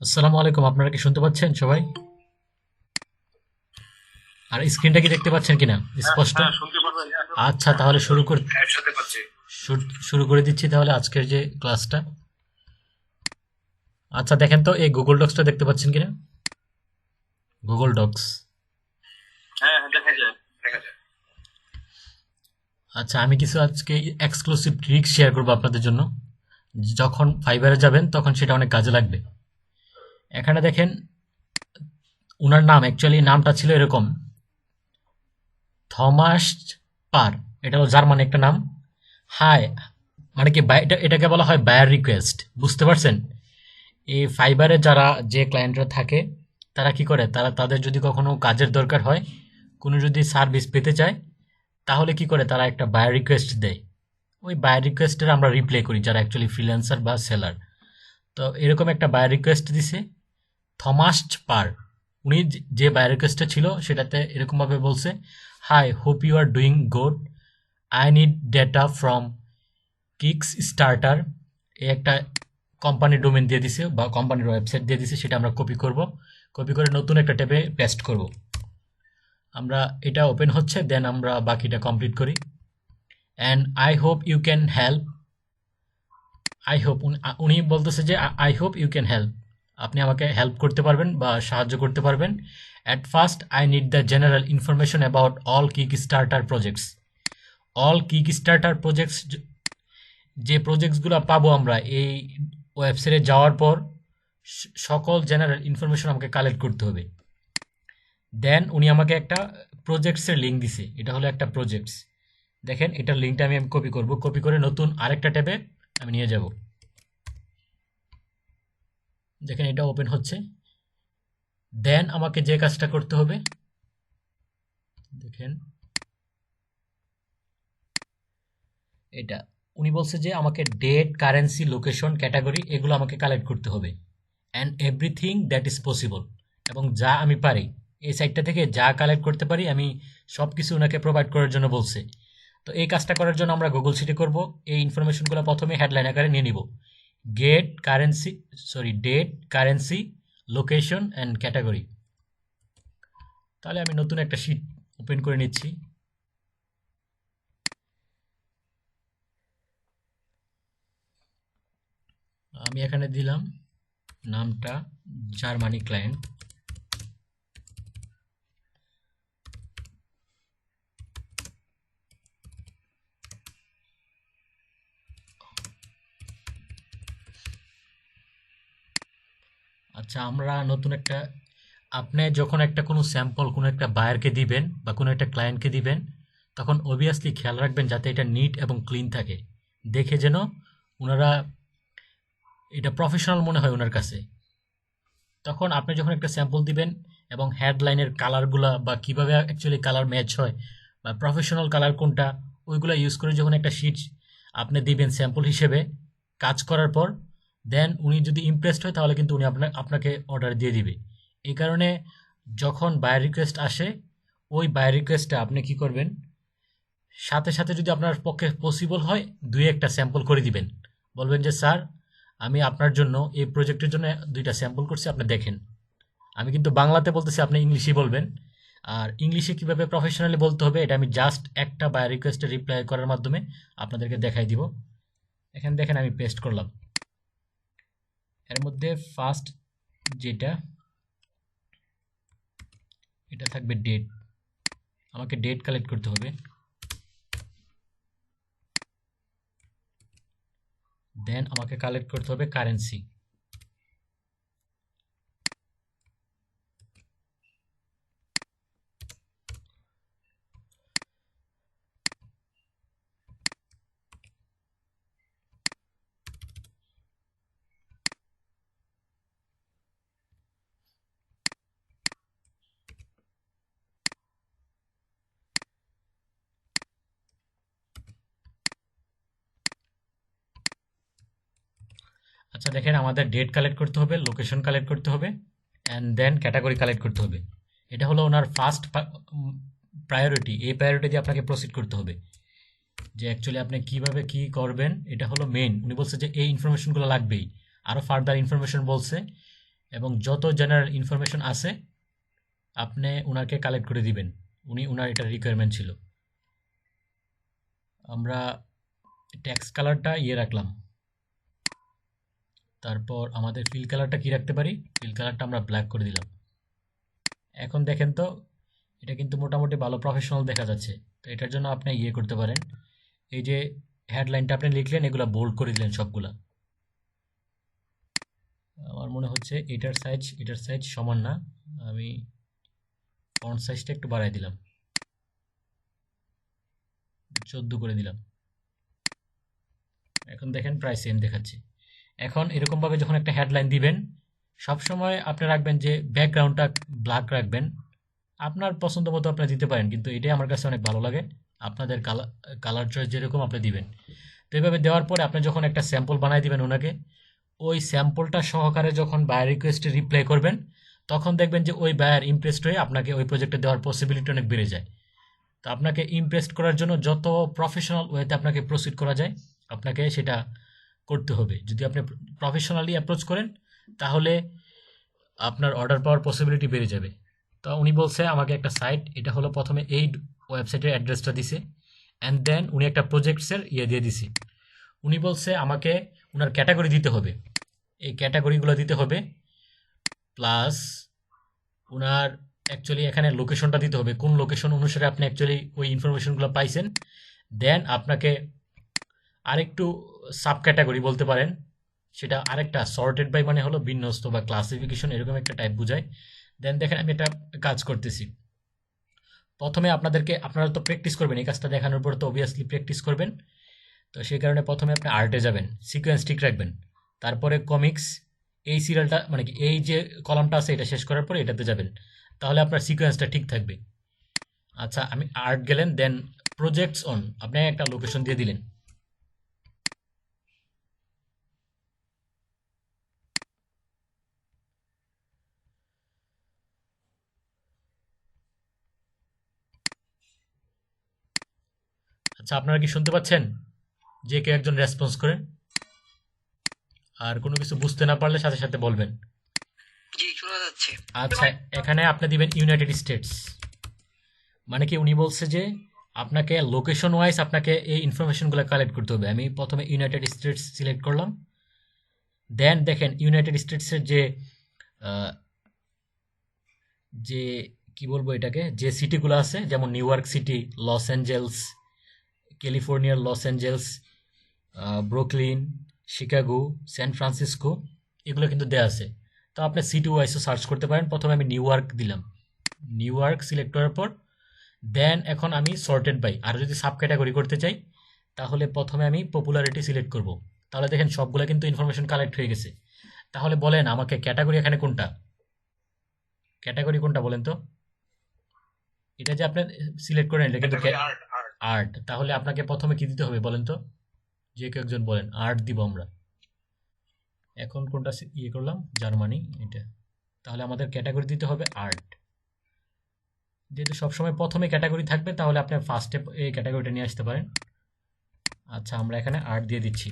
আসসালামু আলাইকুম, আপনারা কি শুনতে পাচ্ছেন সবাই? আর স্ক্রিনটা কি দেখতে পাচ্ছেন কিনা স্পষ্ট? হ্যাঁ, শুনতে পাচ্ছি। আচ্ছা, তাহলে একসাথে পাচ্ছি। শুরু করে দিচ্ছি তাহলে আজকের যে ক্লাসটা। আচ্ছা, দেখেন তো এই গুগল ডক্সটা দেখতে পাচ্ছেন কিনা? Google Docs. হ্যাঁ, হ্যাঁ, দেখা যায়। দেখা যায়। আচ্ছা, আমি কিছু আজকে এক্সক্লুসিভ ট্রিক শেয়ার করবো আপনাদের জন্য। যখন ফাইবারে যাবেন তখন সেটা অনেক কাজে লাগবে। এখানে দেখেন, উনার নাম অ্যাকচুয়ালি নামটা ছিল এরকম, থমাস পার। এটা হলো জার্মান একটা নাম। হাই, মানে কি এটাকে বলা হয় বায়ার রিকোয়েস্ট, বুঝতে পারছেন? এই ফাইবারে যারা যে ক্লায়েন্টরা থাকে তারা কি করে, তারা তাদের যদি কখনো কাজের দরকার হয়, কোনো যদি সার্ভিস পেতে চায়, তাহলে কি করে তারা একটা বায়ার রিকোয়েস্ট দেয়। ওই বায়ার রিকোয়েস্টের আমরা রিপ্লাই করি যারা অ্যাকচুয়ালি ফ্রিল্যান্সার বা সেলার। তো এরকম একটা বায়ার রিকোয়েস্ট দিছে থমাস পার। উনি যে বায়ার রিকোয়েস্টটা ছিল সেটাতে এরকমভাবে বলছে, hi, hope you are doing good, I need data from Kickstarter. এই একটা কোম্পানির ডোমেন দিয়ে দিছে বা কোম্পানির ওয়েবসাইট দিয়ে দিছে, সেটা আমরা কপি করব। কপি করে নতুন একটা ট্যাবে পেস্ট করব। আমরা এটা ওপেন হচ্ছে, দেন আমরা বাকিটা কমপ্লিট করি। And I hope you can help. I hope, উনি বলতেছে যে I hope you can help, আপনি আমাকে হেল্প করতে পারবেন বা সাহায্য করতে পারবেন। At first I need the general information about all Kickstarter projects. All Kickstarter projects, যে প্রজেক্টসগুলো পাবো আমরা এই ওয়েবসাইটে যাওয়ার পর, সকল জেনারেল ইনফরমেশন আমাকে কালেক্ট করতে হবে। দেন উনি আমাকে একটা প্রজেক্টসের লিঙ্ক দিছে, এটা হলো একটা প্রজেক্টস। দেখেন, এটার লিঙ্কটা আমি কপি করব, কপি করে নতুন আরেকটা ট্যাবে আমি নিয়ে যাব। দেখেন, এটা ওপেন হচ্ছে। দেন আমাকে যে কাজটা করতে হবে, দেখেন এটা, উনি বলছে যে আমাকে ডেট, কারেন্সি, লোকেশন, ক্যাটাগরি এগুলো আমাকে কালেক্ট করতে হবে। And everything that is possible, এবং যা আমি পারি এই সাইটটা থেকে যা কালেক্ট করতে পারি আমি সব কিছু ওনাকে প্রোভাইড করার জন্য বলছে। তো এই কাজটা করার জন্য আমরা গুগল সিটি করব। এই ইনফরমেশনগুলো প্রথমে হেডলাইন আকারে নিয়ে নিব। Get currency, sorry, date, currency, location and category. তাহলে আমি নতুন একটা শিট ওপেন করে নিচ্ছি। আমি এখানে দিলাম নামটা জার্মানি ক্লায়েন্ট। আচ্ছা, আমরা নতুন একটা, আপনি যখন একটা কোনো স্যাম্পল কোনো একটা বায়ারকে দিবেন বা কোনো একটা ক্লায়েন্টকে দিবেন, তখন অবভিয়াসলি খেয়াল রাখবেন যাতে এটা নিট এবং ক্লিন থাকে, দেখে যেন ওনারা এটা প্রফেশনাল মনে হয় ওনার কাছে। তখন আপনি যখন একটা স্যাম্পল দিবেন এবং হেডলাইনের কালারগুলা বা কিভাবে অ্যাকচুয়ালি কালার ম্যাচ হয় বা প্রফেশনাল কালার কোনটা, ওইগুলো ইউজ করে যখন একটা শিট আপনি দিবেন স্যাম্পল হিসেবে কাজ করার পর, দেন উনি যদি ইমপ্রেসড হয় তাহলে কিন্তু উনি আপনাকে অর্ডার দিয়ে দিবে। এই কারণে যখন বায়ার রিকোয়েস্ট আসে, ওই বায়ার রিকোয়েস্টটা আপনি কি করবেন, সাথে সাথে যদি আপনার পক্ষে পসিবল হয় দুই একটা স্যাম্পল করে দিবেন। বলবেন যে স্যার, আমি আপনার জন্য এই প্রজেক্টের জন্য দুইটা স্যাম্পল করছি, আপনি দেখেন। আমি কিন্তু বাংলাতে বলতেছি, আপনি ইংলিশে বলবেন। আর ইংলিশে কিভাবে প্রফেশনালি বলতে হবে এটা আমি জাস্ট একটা বায়ার রিকোয়েস্টে রিপ্লাই করার মাধ্যমে আপনাদেরকে দেখাই দিব। এখানে দেখেন আমি পেস্ট করলাম। এর মধ্যে ফার্স্ট যেটা, এটা থাকবে ডেট। আমাকে ডেট কালেক্ট করতে হবে। দেন আমাকে কালেক্ট করতে হবে কারেন্সি। আচ্ছা, দেখেন আমাদের ডেট কালেক্ট করতে হবে, লোকেশন কালেক্ট করতে হবে, অ্যান্ড দেন ক্যাটাগরি কালেক্ট করতে হবে। এটা হলো ওনার ফার্স্ট প্রায়োরিটি। এই প্রায়োরিটি দিয়ে আপনাকে প্রসিড করতে হবে যে অ্যাকচুয়ালি আপনি কিভাবে কি করবেন। এটা হলো মেইন। উনি বলছে যে এই ইনফরমেশনগুলো লাগবেই। আরও ফার্দার ইনফরমেশন বলছে, এবং যত জেনারেল ইনফরমেশন আছে আপনি ওনাকে কালেক্ট করে দিবেন। ওনার এটা রিকোয়ারমেন্ট ছিল। আমরা টেক্সট কালারটা রাখলাম। তারপর আমাদের ফিল কালারটা কি রাখতে পারি? ফিল কালারটা আমরা ব্ল্যাক করে দিলাম। এখন দেখেন তো এটা কিন্তু মোটামুটি ভালো প্রফেশনাল দেখা যাচ্ছে। তো এটার জন্য আপনি করতে পারেন, এই যে হেডলাইনটা আপনি লিখলেন এগুলো বোল্ড করে দিলেন সবগুলা। আমার মনে হচ্ছে এটার সাইজ সমান না, আমি ফন্ট সাইজটা একটু বাড়াই দিলাম, 14 করে দিলাম। এখন দেখেন প্রায় সেম দেখাচ্ছে। এখন এরকমভাবে যখন একটা হেডলাইন দিবেন সবসময় আপনি রাখবেন যে ব্যাকগ্রাউন্ডটা ব্ল্যাক রাখবেন। আপনার পছন্দ মতো আপনি দিতে পারেন, কিন্তু এটাই আমার কাছে অনেক ভালো লাগে। আপনাদের কালার চয়েস যেরকম আপনি দিবেন। তো এইভাবে দেওয়ার পরে আপনি যখন একটা স্যাম্পল বানাই দিবেন ওনাকে, ওই স্যাম্পলটা সহকারে যখন বায়ার রিকোয়েস্টে রিপ্লাই করবেন তখন দেখবেন যে ওই বায়ার ইমপ্রেসড হয়ে আপনাকে ওই প্রজেক্টে দেওয়ার পসিবিলিটি অনেক বেড়ে যায়। তো আপনাকে ইমপ্রেসড করার জন্য যত প্রফেশনাল ওয়েতে আপনাকে প্রসিড করা যায় আপনাকে সেটা করতে হবে। যদি আপনি প্রফেশনালি অ্যাপ্রোচ করেন তাহলে আপনার অর্ডার পাওয়ার পসিবিলিটি বেড়ে যাবে। তো উনি বলছে আমাকে একটা সাইট, এটা হলো প্রথমে এই ওয়েবসাইটের অ্যাড্রেসটা দিছে, অ্যান্ড দেন উনি একটা প্রজেক্টসের দিয়ে দিছে। উনি বলছে আমাকে ওনার ক্যাটাগরি দিতে হবে, এই ক্যাটাগরিগুলো দিতে হবে, প্লাস ওনার অ্যাকচুয়ালি এখানে লোকেশনটা দিতে হবে, কোন লোকেশন অনুসারে আপনি অ্যাকচুয়ালি ওই ইনফরমেশনগুলো পাইছেন। দেন আপনাকে আরেকটু সাব ক্যাটাগরি বলতে পারেন, সেটা আরেকটা সর্টেড বাই মানে হলো বিন্যস্ত বা ক্লাসিফিকেশন এরকম একটা টাইপ বোঝায়। দেন দেখেন আমি একটা কাজ করতেছি। প্রথমে আপনারা তো প্র্যাকটিস করবেন, এই কাজটা দেখানোর পর তো অবভিয়াসলি প্র্যাকটিস করবেন। তো সেই কারণে প্রথমে আপনি আর্টে যাবেন, সিকোয়েন্স ঠিক রাখবেন, তারপরে কমিক্স, এই সিরিয়ালটা মানে কি এই যে কলামটা আছে এটা শেষ করার পরে এটাতে যাবেন, তাহলে আপনার সিকোয়েন্সটা ঠিক থাকবে। আচ্ছা, আমি আর্ট গেলেন, দেন প্রজেক্টস অন, আপনি একটা লোকেশন দিয়ে দিলেন। আচ্ছা, আপনারা কি শুনতে পাচ্ছেন? যে কেউ একজন রেসপন্স করেন, আর কোনো কিছু বুঝতে না পারলে সাথে সাথে বলবেন। জি, শোনা যাচ্ছে। আচ্ছা, এখানে আপনি দিবেন ইউনাইটেড স্টেটস। মানে কি উনি বলছে যে আপনাকে লোকেশন ওয়াইজ আপনাকে এই ইনফরমেশনগুলো কালেক্ট করতে হবে। আমি প্রথমে ইউনাইটেড স্টেটস সিলেক্ট করলাম। দেন দেখেন ইউনাইটেড স্টেটসের আহ, যে কি বলবো এটাকে, যে সিটিগুলো আছে যেমন New York City, Los Angeles, ক্যালিফোর্নিয়ার Los Angeles, Brooklyn, Chicago, San Francisco, এগুলো কিন্তু দেওয়া আছে। তো আপনি সিটি ওয়াইজও সার্চ করতে পারেন। প্রথমে আমি নিউ ইয়র্ক দিলাম, নিউ ইয়র্ক সিলেক্ট করার পর দেন এখন আমি সর্টেড বাই, আর যদি সাব ক্যাটাগরি করতে চাই তাহলে প্রথমে আমি পপুলারিটি সিলেক্ট করব। তাহলে দেখেন সবগুলো কিন্তু ইনফরমেশন কালেক্ট হয়ে গেছে। তাহলে বলেন আমাকে ক্যাটাগরি এখানে কোনটা, ক্যাটাগরি কোনটা বলেন তো? এটা যে আপনি সিলেক্ট করেন এটা কিন্তু আর্ট আর্ট আর্ট, তাহলে আপনাকে প্রথমে কি দিতে হবে বলেন তো? যে কেউ একজন বলেন, আর্ট দিব আমরা। এখন কোনটা করলাম, জার্মানি এটা। তাহলে আমাদের ক্যাটাগরি দিতে হবে আর্ট। যেহেতু সবসময় প্রথমে ক্যাটাগরি থাকবে তাহলে আপনি ফার্স্টে এই ক্যাটাগরিটা নিয়ে আসতে পারেন। আচ্ছা, আমরা এখানে আর্ট দিয়ে দিচ্ছি।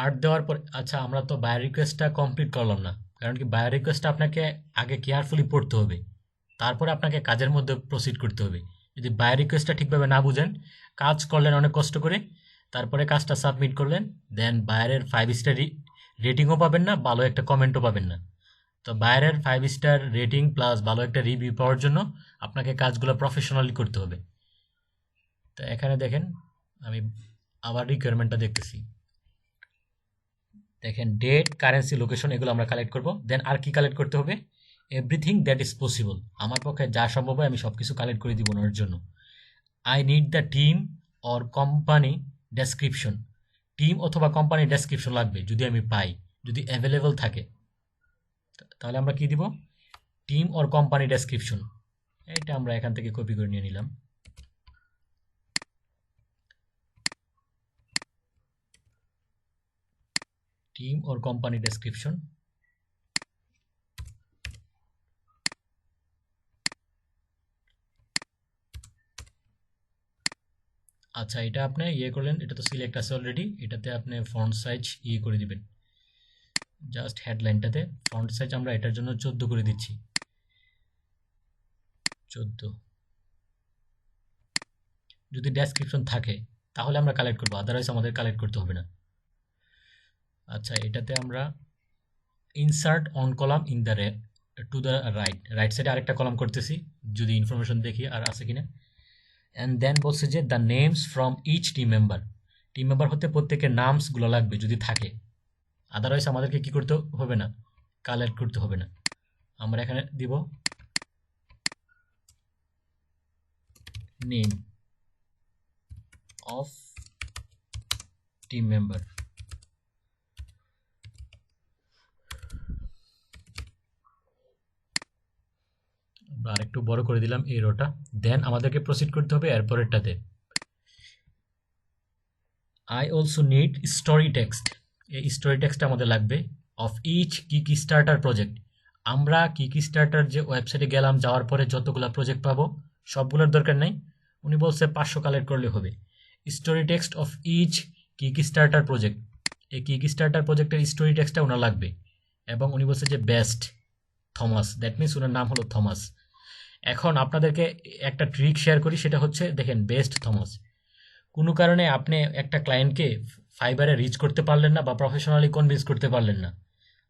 আর্ট দেওয়ার পর আচ্ছা, আমরা তো বায়ার রিকোয়েস্টটা কমপ্লিট করলাম না, কারণ কি বায়ার রিকোয়েস্টটা আপনাকে আগে কেয়ারফুলি পড়তে হবে, তারপরে আপনাকে কাজের মধ্যে প্রসিড করতে হবে। যদি বায়ার রিকোয়েস্টটা ঠিকভাবে না বুঝেন, কাজ করলেন অনেক কষ্ট করে, তারপরে কাজটা সাবমিট করলেন, দেন বায়ারের 5 স্টার রেটিংও পাবেন না, ভালো একটা কমেন্টও পাবেন না। তো বায়ারের 5 স্টার রেটিং প্লাস ভালো একটা রিভিউ পাওয়ার জন্য আপনাকে কাজগুলো প্রফেশনালি করতে হবে। তো এখানে দেখেন আমি আবার রিকোয়ারমেন্টটা দেখতেছি। দেখেন ডেট, কারেন্সি, লোকেশন এগুলো আমরা কালেক্ট করব। দেন আর কি কালেক্ট করতে হবে? এভরিথিং দ্যাট ইজ পসিবল, আমার পক্ষে যা সম্ভব হয় আমি সব কিছু কালেক্ট করে দিব ওনার জন্য। I need the team or company description, team অথবা কোম্পানি ডেসক্রিপশন লাগবে যদি আমি পাই, যদি অ্যাভেলেবল থাকে। তাহলে আমরা কি দিব? Team or company description. এটা আমরা এখান থেকে কপি করে নিয়ে নিলাম। Team or company description. আচ্ছা, এটা আপনি করলেন, এটা তো সিলেক্ট আছে অলরেডি, এটাতে আপনি ফন্ট সাইজ করে দিবেন। জাস্ট হেডলাইনটাতে ফন্ট সাইজ আমরা এটার জন্য 14 করে দিচ্ছি, 14। যদি ডেসক্রিপশন থাকে তাহলে আমরা কালেক্ট করবো, আদারওয়াইজ আমাদের কালেক্ট করতে হবে না। আচ্ছা, এটাতে আমরা insert on column in the to the right সাইডে আরেকটা কলাম করতেছি, যদি ইনফরমেশন দেখি আর আছে কিনা। অ্যান্ড দেন বলছে যে the names from each team member হতে প্রত্যেকের নামসগুলো লাগবে যদি থাকে, আদারওয়াইজ আমাদেরকে কি করতে হবে না, কালেক্ট করতে হবে না। আমরা এখানে দিব নেম অফ টিম মেম্বার। আমরা আরেকটু বড় করে দিলাম এই রোটা। দেন আমাদেরকে প্রসিড করতে হবে এরপরেরটাতে। I also need story text, এই স্টোরি টেক্সটটা আমাদের লাগবে। Of each kick starter project, আমরা কিক স্টার্টার যে ওয়েবসাইটে গেলাম, যাওয়ার পরে যতগুলো প্রজেক্ট পাবো সবগুলোর দরকার নেই, উনি বলছে 500 কালেক্ট করলে হবে। Story text of each kick starter project, এই কিক স্টার্টার প্রজেক্টের স্টোরি টেক্সটটা ওনার লাগবে। এবং উনি বলছে যে বেস্ট থমাস, দ্যাট মিনস ওনার নাম হলো থমাস। এখন আপনাদেরকে একটা ট্রিক শেয়ার করি, সেটা হচ্ছে দেখেন বেস্ট থমাস, কোনো কারণে আপনি একটা ক্লায়েন্টকে ফাইবারে রিচ করতে পারলেন না বা প্রফেশনালি কনভিন্স করতে পারলেন না,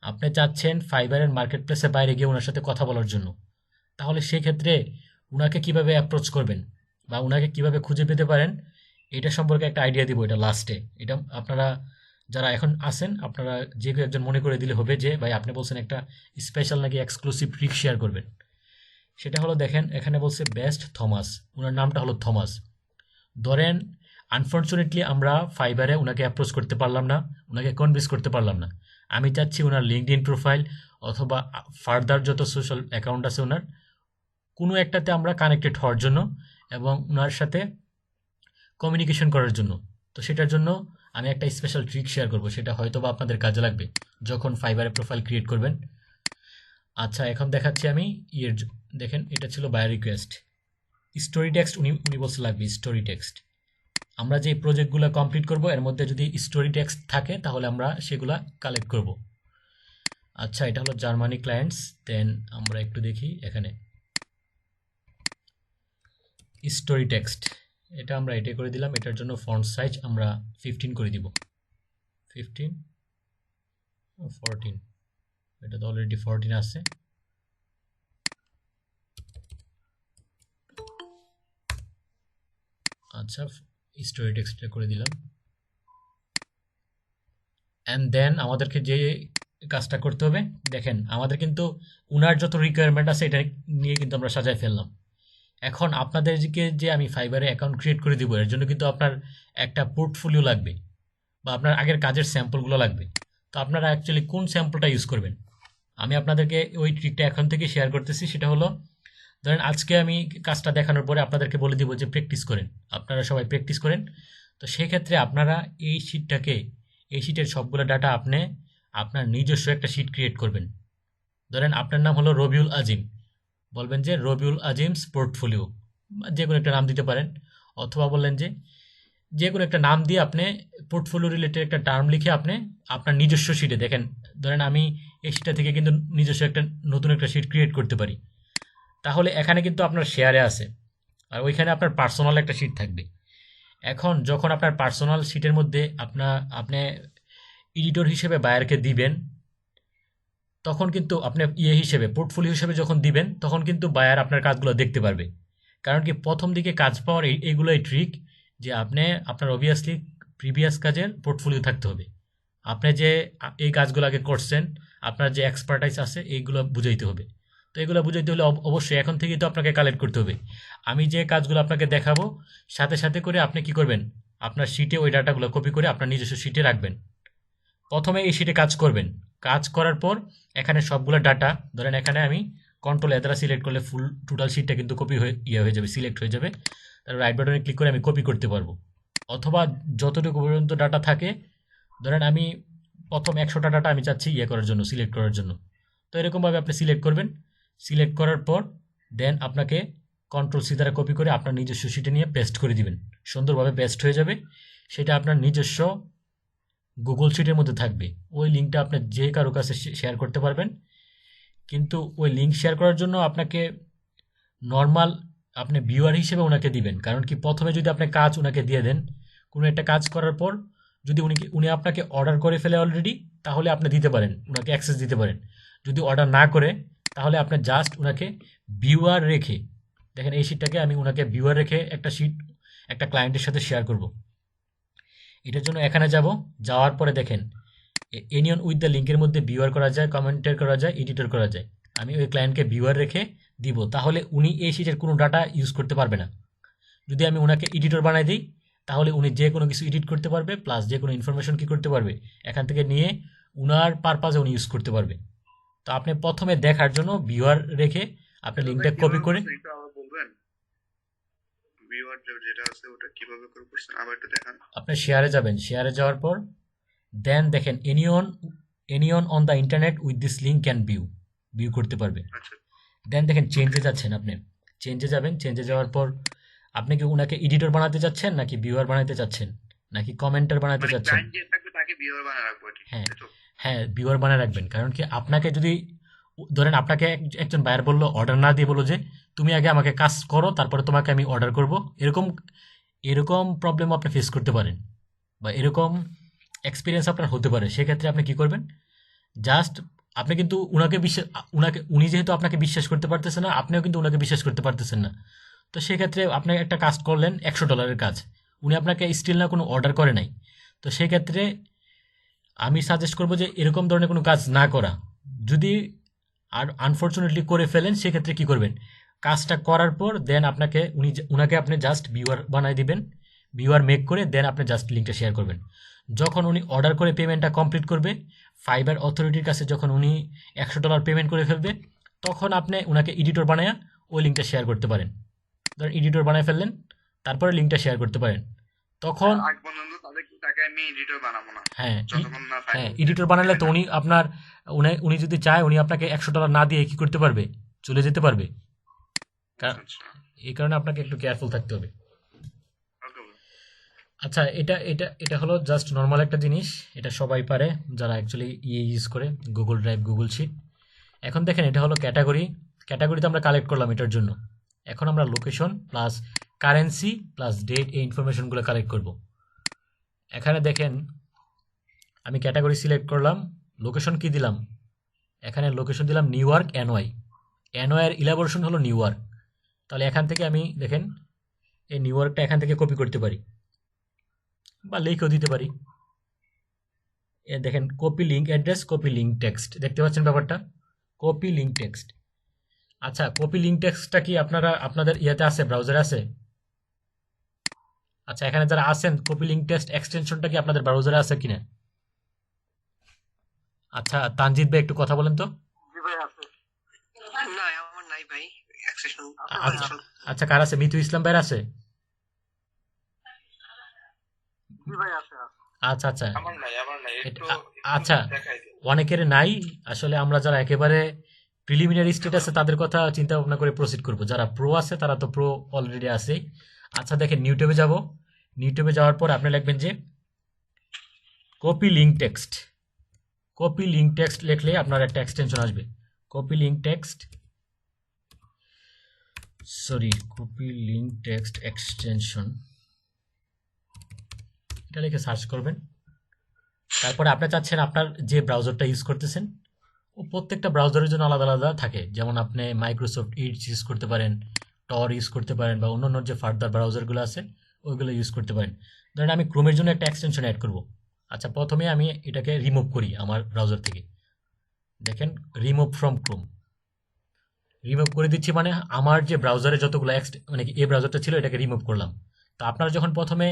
আপনি চাচ্ছেন ফাইবারের মার্কেট প্লেসে বাইরে গিয়ে ওনার সাথে কথা বলার জন্য, তাহলে সেক্ষেত্রে ওনাকে কিভাবে অ্যাপ্রোচ করবেন বা ওনাকে কিভাবে খুঁজে পেতে পারেন এটা সম্পর্কে একটা আইডিয়া দিব এটা লাস্টে। এটা আপনারা যারা এখন আছেন আপনারা যে কেউ একজন মনে করে দিলে হবে যে ভাই আপনি বলছেন একটা স্পেশাল নাকি এক্সক্লুসিভ ট্রিক শেয়ার করবেন। সেটা হলো দেখেন এখানে বলছে বেস্ট থমাস, ওনার নামটা হলো থমাস। ধরেন আনফর্চুনেটলি আমরা ফাইবারে ওনাকে অ্যাপ্রোচ করতে পারলাম না, ওনাকে কনভিন্স করতে পারলাম না। আমি চাচ্ছি ওনার লিঙ্কডইন প্রোফাইল অথবা ফার্দার যত সোশ্যাল অ্যাকাউন্ট আছে ওনার কোনো একটাতে আমরা কানেক্টেড হওয়ার জন্য এবং ওনার সাথে কমিউনিকেশন করার জন্য। তো সেটার জন্য আমি একটা স্পেশাল ট্রিক শেয়ার করব, সেটা হয়তো বা আপনাদের কাজে লাগবে যখন ফাইবারে প্রোফাইল ক্রিয়েট করবেন। আচ্ছা, এখন দেখাচ্ছি আমি দেখেন এটা ছিল বায়ার রিকোয়েস্ট। স্টোরি টেক্সট উনি বলতে লাগবে স্টোরি টেক্সট। আমরা যে প্রজেক্টগুলো কমপ্লিট করব এর মধ্যে যদি স্টোরি টেক্সট থাকে তাহলে আমরা সেগুলা কালেক্ট করব। আচ্ছা, এটা হলো জার্মানি ক্লায়েন্টস। দেন আমরা একটু দেখি এখানে স্টোরি টেক্সট, এটা আমরা এটা করে দিলাম। এটার জন্য ফন্ট সাইজ আমরা 15 করে দিব, 15 14, এটা তো অলরেডি 14 আছে। আচ্ছা, স্টোরি টেক্সটটা করে দিলাম। অ্যান্ড দেন আমাদেরকে যে কাজটা করতে হবে দেখেন, আমাদের কিন্তু উনার যত রিকোয়ারমেন্ট আছে এটা নিয়ে কিন্তু আমরা সাজায় ফেললাম। এখন আপনাদেরকে যে আমি ফাইবারে অ্যাকাউন্ট ক্রিয়েট করে দিব এর জন্য কিন্তু আপনার একটা পোর্টফোলিও লাগবে বা আপনার আগের কাজের স্যাম্পলগুলো লাগবে। তো আপনারা অ্যাকচুয়ালি কোন স্যাম্পলটা ইউজ করবেন আমি আপনাদেরকে ওই ট্রিকটা এখন থেকে শেয়ার করতেছি। সেটা হলো ধরেন আজকে আমি কাজটা দেখানোর পরে আপনাদেরকে বলে দিব যে প্র্যাকটিস করেন, আপনারা সবাই প্র্যাকটিস করেন। তো সেক্ষেত্রে আপনারা এই শিটের সবগুলো ডাটা আপনি আপনার নিজস্ব একটা শিট ক্রিয়েট করবেন। ধরেন আপনার নাম হলো রবিউল আজিম, বলবেন যে রবিউল আজিমস পোর্টফোলিও, যে কোনো একটা নাম দিতে পারেন। অথবা বললেন যে কোনো একটা নাম দিয়ে আপনি পোর্টফোলিও রিলেটেড একটা টার্ম লিখে আপনি আপনার নিজস্ব শিটে দেখেন। ধরেন আমি এই শিটটা থেকে কিন্তু নিজস্ব একটা নতুন একটা শিট ক্রিয়েট করতে পারি। তাহলে এখানে কিন্তু আপনার শেয়ারে আছে আর ওইখানে আপনার পার্সোনাল একটা শিট থাকবে। এখন যখন আপনার পার্সোনাল শিটের মধ্যে আপনি এডিটর হিসেবে বায়ারকে দিবেন, তখন কিন্তু আপনি হিসেবে পোর্টফোলিও হিসেবে যখন দিবেন তখন কিন্তু বায়ার আপনার কাজগুলো দেখতে পারবে। কারণ কি প্রথম দিকে কাজ পাওয়ার এইগুলোই ট্রিক যে আপনার অবভিয়াসলি প্রিভিয়াস কাজের পোর্টফোলিও থাকতে হবে। আপনি যে এই কাজগুলো আগে করছেন, আপনার যে এক্সপার্টাইজ আছে এইগুলো বুঝাইতে হবে। তো এগুলো বুঝাইতে হলে অবশ্যই এখন থেকেই তো আপনাকে কালেক্ট করতে হবে। আমি যে কাজগুলো আপনাকে দেখাবো সাথে সাথে করে আপনি কি করবেন, আপনার শিটে ওই ডাটাগুলো কপি করে আপনার নিজস্ব শিটে রাখবেন। প্রথমে এই শিটে কাজ করবেন, কাজ করার পর এখানে সবগুলো ডাটা ধরেন এখানে আমি কন্ট্রোল এ দ্বারা সিলেক্ট করলে ফুল টোটাল শিটটা কিন্তু কপি হয়ে যাবে, সিলেক্ট হয়ে যাবে। তারপর রাইট বাটনে ক্লিক করে আমি কপি করতে পারবো। অথবা যতটুকু পর্যন্ত ডাটা থাকে, ধরেন আমি প্রথম 100টা ডাটা আমি চাচ্ছি করার জন্য, সিলেক্ট করার জন্য। তো এরকমভাবে আপনি সিলেক্ট করবেন। সিলেক্ট করার পর দেন আপনাকে কন্ট্রোল সি দ্বারা কপি করে আপনার নিজস্ব শিটে নিয়ে পেস্ট করে দিবেন। সুন্দরভাবে পেস্ট হয়ে যাবে, সেটা আপনার নিজস্ব গুগল শিটের মধ্যে থাকবে। ওই লিঙ্কটা আপনি যে কারো কাছে শেয়ার করতে পারবেন, কিন্তু ওই লিঙ্ক শেয়ার করার জন্য আপনাকে নর্মাল আপনি ভিউয়ার হিসেবে ওনাকে দিবেন। কারণ কি, প্রথমে যদি আপনি কাজ ওনাকে দিয়ে দেন, কোনো একটা কাজ করার পর যদি উনি আপনাকে অর্ডার করে ফেলে অলরেডি, তাহলে আপনি দিতে পারেন, ওনাকে অ্যাক্সেস দিতে পারেন। যদি অর্ডার না করে, তাহলে আপনি জাস্ট ওনাকে ভিউয়ার রেখে, দেখেন এই শিটটাকে আমি ওনাকে ভিউয়ার রেখে একটা শিট একটা ক্লায়েন্টের সাথে শেয়ার করব। এটার জন্য এখানে যাব, যাওয়ার পরে দেখেন এনিয়ন উইথ দ্য লিঙ্কের মধ্যে ভিউয়ার করা যায়, কমেন্টের করা যায়, এডিটর করা যায়। আমি ওই ক্লায়েন্টকে ভিউয়ার রেখে দিব, তাহলে উনি এই শিটের কোনো ডাটা ইউজ করতে পারবে না। যদি আমি ওনাকে এডিটর বানাই দিই, তাহলে উনি যে কোনো কিছু এডিট করতে পারবে, প্লাস যে কোনো ইনফরমেশন কি করতে পারবে, এখান থেকে নিয়ে উনার পারপাজে উনি ইউজ করতে পারবে। তো আপনি প্রথমে দেখার জন্য ভিউয়ার রেখে আপনি লিঙ্কটা কপি করে একটু আবার বলবেন ভিউয়ার যেটা আছে ওটা কিভাবে করে করছেন আবার একটু দেখান। আপনি শেয়ারে যাবেন, শেয়ারে যাওয়ার পর দেন দেখেন anyone on the internet with this link can view করতে পারবে। আচ্ছা দেন দেখেন চেঞ্জে যাচ্ছেন, আপনি চেঞ্জে যাবেন, চেঞ্জে যাওয়ার পর আপনি কি ওনাকে এডিটর বানাতে চাচ্ছেন, নাকি ভিউয়ার বানাতে চাচ্ছেন, নাকি কমেন্টার বানাতে মানে চাচ্ছেন? ক্লায়েন্ট যে থাকবে তাকে ভিউয়ার বানায় রাখবো আর কি, হ্যাঁ তাই তো? হ্যাঁ, ভিউয়ার বানায় রাখবেন। কারণ কি, আপনাকে যদি ধরেন আপনাকে একজন বায়ার বললো, অর্ডার না দিয়ে বললো যে তুমি আগে আমাকে কাজ করো, তারপরে তোমাকে আমি অর্ডার করব, এরকম এরকম প্রবলেম আপনি ফেস করতে পারেন, বা এরকম এক্সপিরিয়েন্স আপনার হতে পারে। সেক্ষেত্রে আপনি কি করবেন, জাস্ট আপনি কিন্তু উনি যেহেতু আপনাকে বিশ্বাস করতে পারতেছেন না, আপনিও কিন্তু ওনাকে বিশ্বাস করতে পারতেছেন না। তো সেক্ষেত্রে আপনি একটা কাজ করলেন $100 কাজ, উনি আপনাকে স্টিল না কোনো অর্ডার করে নাই। তো সেক্ষেত্রে আমি সাজেস্ট করবো যে এরকম ধরনের কোনো কাজ না করা। যদি আর আনফর্চুনেটলি করে ফেলেন, সেক্ষেত্রে কি করবেন, কাজটা করার পর দেন উনাকে আপনি জাস্ট ভিউয়ার বানাই দিবেন, ভিউয়ার মেক করে দেন আপনি জাস্ট লিঙ্কটা শেয়ার করবেন। যখন উনি অর্ডার করে পেমেন্টটা কমপ্লিট করবে, ফাইবার অথরিটির কাছে যখন উনি $100 পেমেন্ট করে ফেলবে, তখন আপনি ওনাকে এডিটর বানায়া ওই লিঙ্কটা শেয়ার করতে পারেন। ধরেন এডিটর বানায় ফেললেন, তারপরে লিঙ্কটা শেয়ার করতে পারেন। তখন আগ পর্যন্ত তাকে আমি এডিটর বানাবো না, হ্যাঁ যতক্ষণ না হ্যাঁ, এডিটর বানালে তো উনি আপনার উনি যদি চায়, উনি আপনাকে $100 না দিয়ে কি করতে পারবে, চলে যেতে পারবে। এই কারণে আপনাকে একটু কেয়ারফুল থাকতে হবে। আচ্ছা, এটা এটা এটা হলো জাস্ট নর্মাল একটা জিনিস, এটা সবাই পারে যারা অ্যাকচুয়ালি ইউজ করে গুগল ড্রাইভ, গুগল শিট। এখন দেখেন এটা হলো ক্যাটাগরিতে আমরা কালেক্ট করলাম এটার জন্য। এখন আমরা location plus currency plus date, এই ইনফরমেশনগুলো কালেক্ট করব। এখানে দেখেন আমি ক্যাটাগরি সিলেক্ট করলাম, লোকেশন কি দিলাম, এখানে লোকেশন দিলাম নিউ ইয়র্ক NY এর ইলাবোরেশন হলো নিউ ইয়র্ক। তাহলে এখান থেকে আমি দেখেন এই নিউ ইয়র্কটা এখান থেকে কপি করতে পারি, বা লিখেও দিতে পারি। দেখেন copy link address, copy link text, দেখতে পাচ্ছেন ব্যাপারটা, কপি লিঙ্ক টেক্সট। আচ্ছা, কপি লিঙ্ক টেক্সটটা কি আপনাদের ইয়াতে আছে, ব্রাউজারে আছে? আচ্ছা, এখানে যারা আছেন, কপি লিঙ্ক টেক্সট এক্সটেনশনটা কি আপনাদের ব্রাউজারে আছে কিনা? আচ্ছা, তানজিদ ভাই একটু কথা বলেন তো। না আমার নাই ভাই অ্যাক্সেশন। আচ্ছা, কার আছে? মিতু ইসলাম ভাইয়ের আছে? আচ্ছা আচ্ছা আচ্ছা, অনেকের নাই আসলে। আমরা যারা একেবারে প্রিলিমিনারি স্টেটাসে, তাদের কথা চিন্তা ভাবনা করে প্রসিড করব। যারা প্রো আছে তারা তো প্রো অলরেডি আছে। আচ্ছা দেখেন, ইউটিউবে যাব, ইউটিউবে যাওয়ার পর আপনি লিখবেন যে copy link text. Copy link text লিখলে আপনার একটা এক্সটেনশন আসবে, copy link text, copy link text extension, এটা লিখে সার্চ করবেন। তারপরে আপনি চাচ্ছেন আপনার যে ব্রাউজারটা ইউজ করতেছেন, ও প্রত্যেকটা ব্রাউজারের জন্য আলাদা আলাদা থাকে। যেমন আপনি মাইক্রোসফট এডজ ইউজ করতে পারেন, টর ইউজ করতে পারেন, বা অন্যান্য যে ফার্দার ব্রাউজারগুলো আছে ওইগুলো ইউজ করতে পারেন। ধরেন আমি ক্রোমের জন্য একটা এক্সটেনশন অ্যাড করব। আচ্ছা, প্রথমে আমি এটাকে রিমুভ করি আমার ব্রাউজার থেকে। দেখেন রিমুভ ফ্রম ক্রোম, রিমুভ করে দিচ্ছি, মানে আমার যে ব্রাউজারে যতগুলো মানে এই ব্রাউজারটা ছিল এটাকে রিমুভ করলাম। তো আপনারা যখন প্রথমে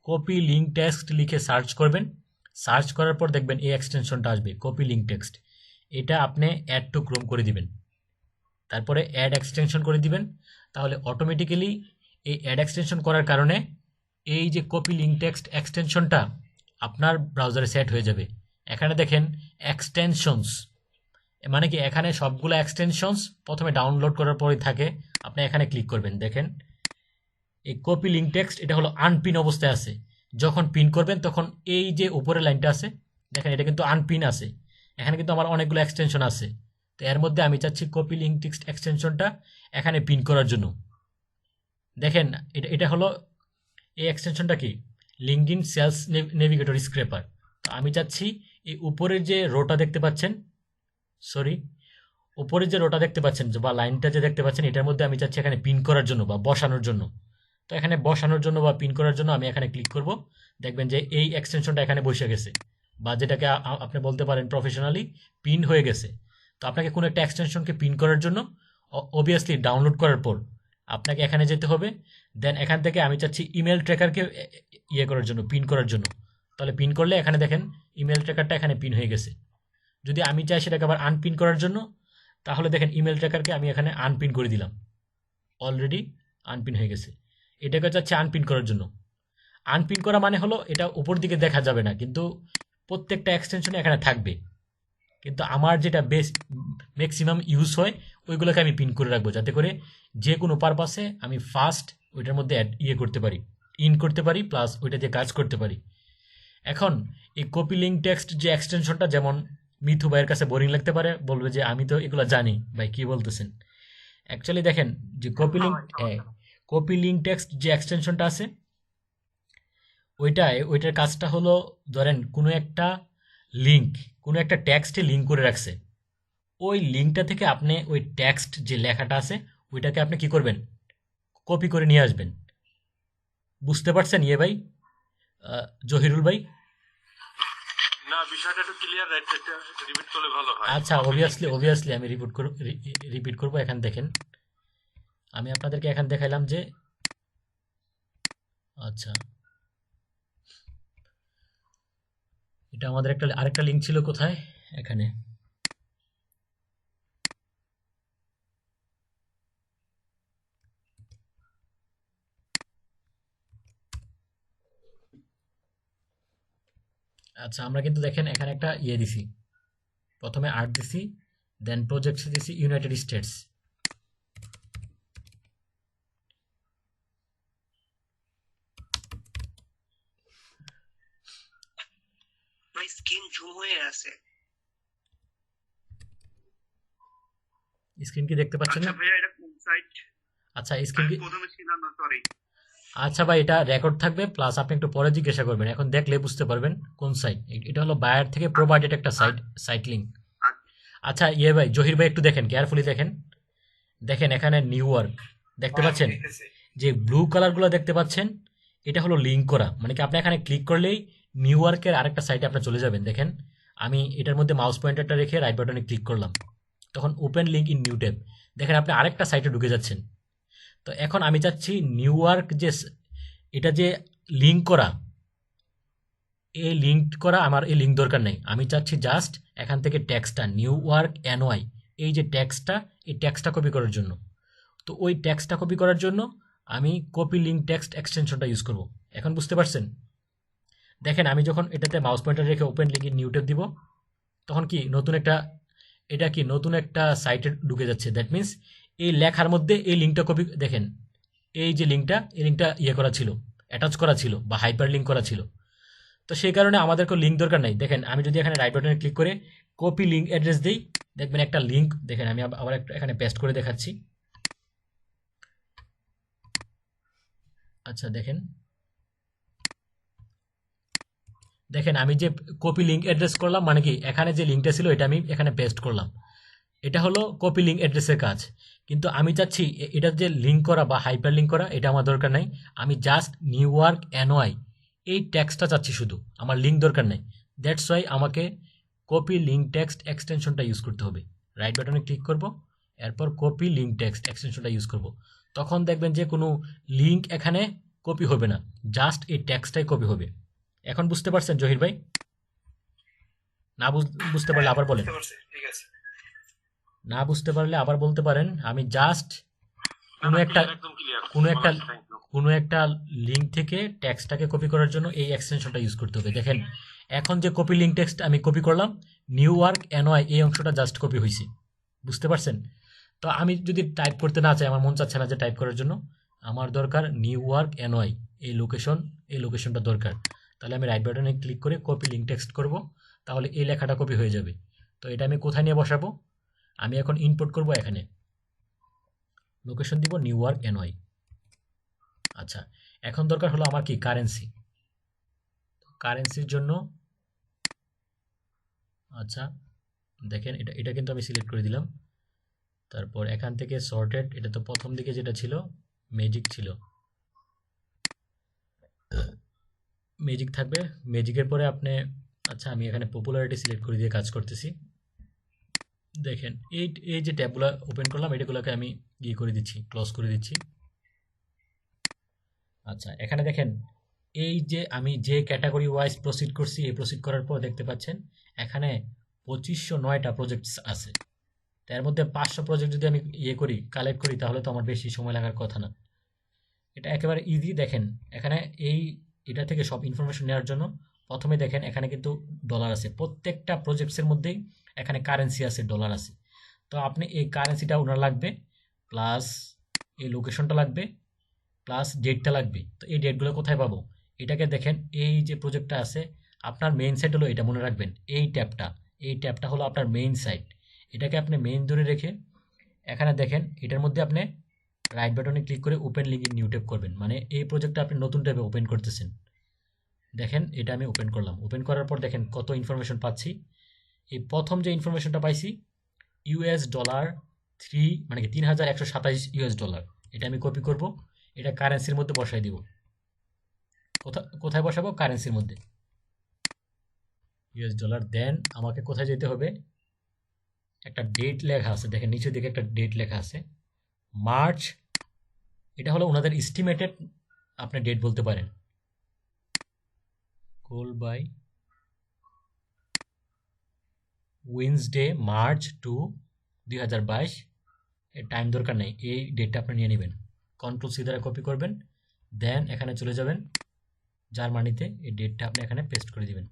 কপি লিঙ্ক টেক্সট লিখে সার্চ করবেন, সার্চ করার পর দেখবেন এই এক্সটেনশনটা আসবে, কপি লিঙ্ক টেক্সট। এটা আপনি অ্যাড টু ক্রোম করে দিবেন, তারপরে অ্যাড এক্সটেনশন করে দিবেন। তাহলে অটোমেটিক্যালি এই অ্যাড এক্সটেনশন করার কারণে এই যে কপি লিঙ্ক টেক্সট এক্সটেনশনটা আপনার ব্রাউজারে সেট হয়ে যাবে। এখানে দেখেন এক্সটেনশনস, মানে কি এখানে সবগুলো এক্সটেনশনস প্রথমে ডাউনলোড করার পরেই থাকে। আপনি এখানে ক্লিক করবেন, দেখেন এই কপি লিঙ্ক টেক্সট এটা হলো আনপিন অবস্থায় আছে। যখন পিন করবেন তখন এই যে উপরের লাইনটা আছে, দেখেন এটা কিন্তু আনপিন আছে, এখানে কিন্তু আমার অনেকগুলো এক্সটেনশন আছে। তো এর মধ্যে আমি চাচ্ছি কপি লিঙ্ক টেক্সট এক্সটেনশনটা এখানে পিন করার জন্য। দেখেন এটা এটা হলো এই এক্সটেনশনটা কি, লিঙ্কডইন সেলস নেভিগেটর স্ক্রেপার। তো আমি চাচ্ছি এই উপরের যে রোটা দেখতে পাচ্ছেন, সরি, উপরের যে রোটা দেখতে পাচ্ছেন বা লাইনটা যে দেখতে পাচ্ছেন, এটার মধ্যে আমি চাচ্ছি এখানে পিন করার জন্য বা বসানোর জন্য। তো এখানে বসানোর জন্য বা পিন করার জন্য আমি এখানে ক্লিক করব, দেখবেন যে এই এক্সটেনশনটা এখানে বসে গেছে, বা যেটাকে আপনি বলতে পারেন প্রফেশনালি পিন হয়ে গেছে। তো আপনাকে কোনো একটা এক্সটেনশনকে পিন করার জন্য অবভিয়াসলি ডাউনলোড করার পর আপনাকে এখানে যেতে হবে, দেন এখান থেকে আমি চাচ্ছি ইমেল ট্র্যাকারকে ইয়ে করার জন্য, পিন করার জন্য। তাহলে পিন করলে এখানে দেখেন ইমেল ট্র্যাকারটা এখানে পিন হয়ে গেছে। যদি আমি চাই সেটাকে আবার আনপিন করার জন্য, তাহলে দেখেন ইমেল ট্র্যাকারকে আমি এখানে আনপিন করে দিলাম, অলরেডি আনপিন হয়ে গেছে। এটাকে চাচ্ছে আনপিন করার জন্য। আনপিন করা মানে হলো এটা উপর দিকে দেখা যাবে না, কিন্তু প্রত্যেকটা এক্সটেনশনে এখানে থাকবে। কিন্তু আমার যেটা ম্যাক্সিমাম ইউজ হয় ওইগুলোকে আমি পিন করে রাখবো, যাতে করে যে কোনো পারপাসে আমি ফার্স্ট ওইটার মধ্যে ইয়ে করতে পারি, ইন করতে পারি, প্লাস ওইটা দিয়ে কাজ করতে পারি। এখন এই কপি লিঙ্ক টেক্সট যে এক্সটেনশনটা, যেমন মিথু ভাইয়ের কাছে বোরিং লাগতে পারে, বলবে যে আমি তো এগুলো জানি ভাই, কি বলতেছেন। অ্যাকচুয়ালি দেখেন যে কপি লিঙ্ক টেক্সট যে এক্সটেনশনটা আছে, ওইটার কাজটা হলো, ধরেন কোনো একটা লিঙ্ক, কোনো একটা টেক্সটে লিঙ্ক করে রাখছে, ওই লিঙ্কটা থেকে আপনি ওই টেক্সট যে লেখাটা আছে ওইটাকে আপনি কি করবেন, কপি করে নিয়ে আসবেন। বুঝতে পারছেন ইয়ে ভাই, জহিরুল ভাই? না, বিষয়টা একটু ক্লিয়ার রিপিট করলে ভালো হয়। আচ্ছা, অবভিয়াসলি আমি রিপিট করব। এখান দেখেন, আমি আপনাদেরকে এখান দেখাইলাম যে, আচ্ছা এটা আমাদের আরেকটা লিঙ্ক ছিল কোথায়, এখানে। আচ্ছা, আমরা কিন্তু দেখেন এখানে একটা ইয়ে দিছি, প্রথমে আর্ট দিছি, দেন প্রজেক্টস দিছি ইউনাইটেড স্টেটস। ভাই স্ক্রিন জুম হয়ে আছে। স্ক্রিন কি দেখতে পাচ্ছেন না? আচ্ছা ভাইয়া এটা কোন সাইট? আচ্ছা স্ক্রিন কি, প্রথমে ছিল না, সরি। আচ্ছা ভাই এটা রেকর্ড থাকবে, প্লাস আপনি একটু পরে জিজ্ঞাসা করবেন, এখন দেখলে বুঝতে পারবেন কোন সাইট। এটা হলো বায়ার থেকে প্রোভাইডেড একটা সাইট লিঙ্ক। আচ্ছা ইয়ে ভাই, জহির ভাই একটু দেখেন, কেয়ারফুলি দেখেন, দেখেন এখানে নিউ ওয়ার্ক দেখতে পাচ্ছেন, যে ব্লু কালারগুলো দেখতে পাচ্ছেন, এটা হলো লিঙ্ক করা, মানে কি আপনি এখানে ক্লিক করলেই নিউ ওয়ার্কের আরেকটা সাইটে আপনি চলে যাবেন। দেখেন আমি এটার মধ্যে মাউস পয়েন্টারটা রেখে রাইট বাটনে ক্লিক করলাম, তখন open link in new tab, দেখেন আপনি আরেকটা সাইটে ঢুকে যাচ্ছেন। তো এখন আমি চাচ্ছি নিউ ওয়ার্ক যে এটা যে লিঙ্ক করা, এই লিঙ্ক করা আমার এই লিঙ্ক দরকার নেই, আমি চাচ্ছি জাস্ট এখান থেকে টেক্সটটা নিউ ওয়ার্ক এনওয়াই, এই যে টেক্সটটা, এই টেক্সটটা কপি করার জন্য। তো ওই টেক্সটটা কপি করার জন্য আমি কপি লিঙ্ক টেক্সট এক্সটেনশনটা ইউজ করব। এখন বুঝতে পারছেন? দেখেন আমি যখন এটাতে মাউস পয়েন্টার রেখে open link in new tab দিব, তখন কি নতুন একটা সাইটে ঢুকে যাচ্ছে। দ্যাট মিনস এই লেখার মধ্যে এই লিঙ্কটা কপি, দেখেন এই যে লিঙ্কটা ইয়ে করা ছিল, অ্যাটাচ করা ছিল বা হাইপার লিঙ্ক করা ছিল। তো সেই কারণে আমাদেরকে লিঙ্ক দরকার নাই। দেখেন আমি যদি এখানে রাইট বাটনে ক্লিক করে কপি লিঙ্ক অ্যাড্রেস দিই, দেখবেন একটা লিঙ্ক, দেখেন আমি আবার একটা এখানে পেস্ট করে দেখাচ্ছি। আচ্ছা দেখেন আমি যে কপি লিঙ্ক অ্যাড্রেস করলাম, মানে কি এখানে যে লিঙ্কটা ছিল এটা আমি এখানে পেস্ট করলাম, এটা হলো কপি লিঙ্ক অ্যাড্রেসের কাজ। কিন্তু আমি চাচ্ছি এটা যে লিঙ্ক করা বা হাইপার লিঙ্ক করা, এটা আমার দরকার নাই, আমি জাস্ট নিউ ওয়ার্ক এনওয়াই এই টেক্সটটা চাচ্ছি শুধু, আমার লিঙ্ক দরকার নেই। দ্যাটস ওয়াই আমাকে কপি লিঙ্ক টেক্সট এক্সটেনশনটা ইউজ করতে হবে। রাইট বাটনে ক্লিক করব, এরপর কপি লিঙ্ক টেক্সট এক্সটেনশনটা ইউজ করব। তখন দেখবেন যে কোনো লিঙ্ক এখানে কপি হবে না, জাস্ট এই টেক্সটটাই কপি হবে। এখন বুঝতে পারছেন জহির ভাই? না বুঝতে পারলে আবার বলেন, ঠিক আছে। না বুঝতে পারলে আবার বলতে পারেন। আমি জাস্ট কোনো একটা লিঙ্ক থেকে টেক্সটটাকে কপি করার জন্য এই এক্সটেনশনটা ইউজ করতে হবে। দেখেন এখন যে কপি লিঙ্ক টেক্সট আমি কপি করলাম, নিউ ওয়ার্ক এনওয়াই এই অংশটা জাস্ট কপি হয়েছে। বুঝতে পারছেন? তো আমি যদি টাইপ করতে না চাই, আমার মন চাচ্ছে না যে টাইপ করার জন্য, আমার দরকার নিউ ওয়ার্ক এনওয়াই, এই লোকেশনটা দরকার। তাহলে আমি রাইট বাটনে ক্লিক করে কপি লিঙ্ক টেক্সট করব, তাহলে এই লেখাটা কপি হয়ে যাবে। তো এটা আমি কোথায় নিয়ে বসাবো? আমি এখন ইনপুট করব, এখানে লোকেশন দিব নিউ ওয়ার্ক এনওয়াই। আচ্ছা, এখন দরকার হলো আমার কি কারেন্সি। কারেন্সির জন্য আচ্ছা দেখেন, এটা কিন্তু আমি সিলেক্ট করে দিলাম। তারপর এখান থেকে সর্টেড, এটা তো প্রথম দিকে যেটা ছিল ম্যাজিক ছিল, ম্যাজিক থাকবে। ম্যাজিকের পরে আপনি আচ্ছা আমি এখানে পপুলারিটি সিলেক্ট করে দিয়ে কাজ করতেছি। দেখেন এই যে ট্যাবগুলো ওপেন করলাম, এটাগুলোকে আমি করে দিচ্ছি, ক্লোজ করে দিচ্ছি। আচ্ছা এখানে দেখেন, এই যে আমি যে ক্যাটাগরি ওয়াইজ প্রসিড করছি, এই প্রসিড করার পর দেখতে পাচ্ছেন এখানে 2509টা প্রজেক্টস আছে। তার মধ্যে 500 প্রজেক্ট যদি আমি করি, কালেক্ট করি, তাহলে তো আমার বেশি সময় লাগার কথা না। এটা একেবারে ইজি। দেখেন এখানে এটা থেকে সব ইনফরমেশন নেওয়ার জন্য প্রথমে দেখেন এখানে কিন্তু ডলার আছে, প্রত্যেকটা প্রজেক্টসের মধ্যেই এখানে কারেন্সি আছে, ডলার আছে। তো আপনি এই কারেন্সিটা ওনার লাগবে, প্লাস এই লোকেশনটা লাগবে, প্লাস ডেটটা লাগবে। তো এই ডেটগুলো কোথায় পাবো? এটাকে দেখেন, এই যে প্রজেক্টটা আছে আপনার মেইন সাইট হলো এটা, মনে রাখবেন এই ট্যাবটা হলো আপনার মেইন সাইট। এটাকে আপনি মেইন ধরে রেখে এখানে দেখেন, এটার মধ্যে আপনি রাইট বাটনে ক্লিক করে open link in new tab করবেন, মানে এই প্রজেক্টটা আপনি নতুন ট্যাবে ওপেন করতেছেন। দেখেন এটা আমি ওপেন করলাম, ওপেন করার পর দেখেন কত ইনফরমেশন পাচ্ছি। এই প্রথম যে ইনফরমেশনটা পাইছি ইউএস ডলার 3 মানে কি $3127। এটা আমি কপি করব, এটা কারেন্সির মধ্যে বসাই দিব। কোথায় বসাবো? কারেন্সির মধ্যে ইউএস ডলার। দেন আমাকে কোথায় যেতে হবে? একটা ডেট লেখা আছে, দেখেন নিচের দিকে একটা ডেট লেখা আছে, মার্চ। এটা হলো ওনাদের এস্টিমেটেড, আপনি ডেট বলতে পারেন। Goal by Wednesday March 2, 2022। এর টাইম দরকার নেই, এই ডেটটা আপনি নিয়ে নেবেন। কন্ট্রোল সি দ্বারা কপি করবেন, দেন এখানে চলে যাবেন জার্মানিতে, এই ডেটটা আপনি এখানে পেস্ট করে দিবেন।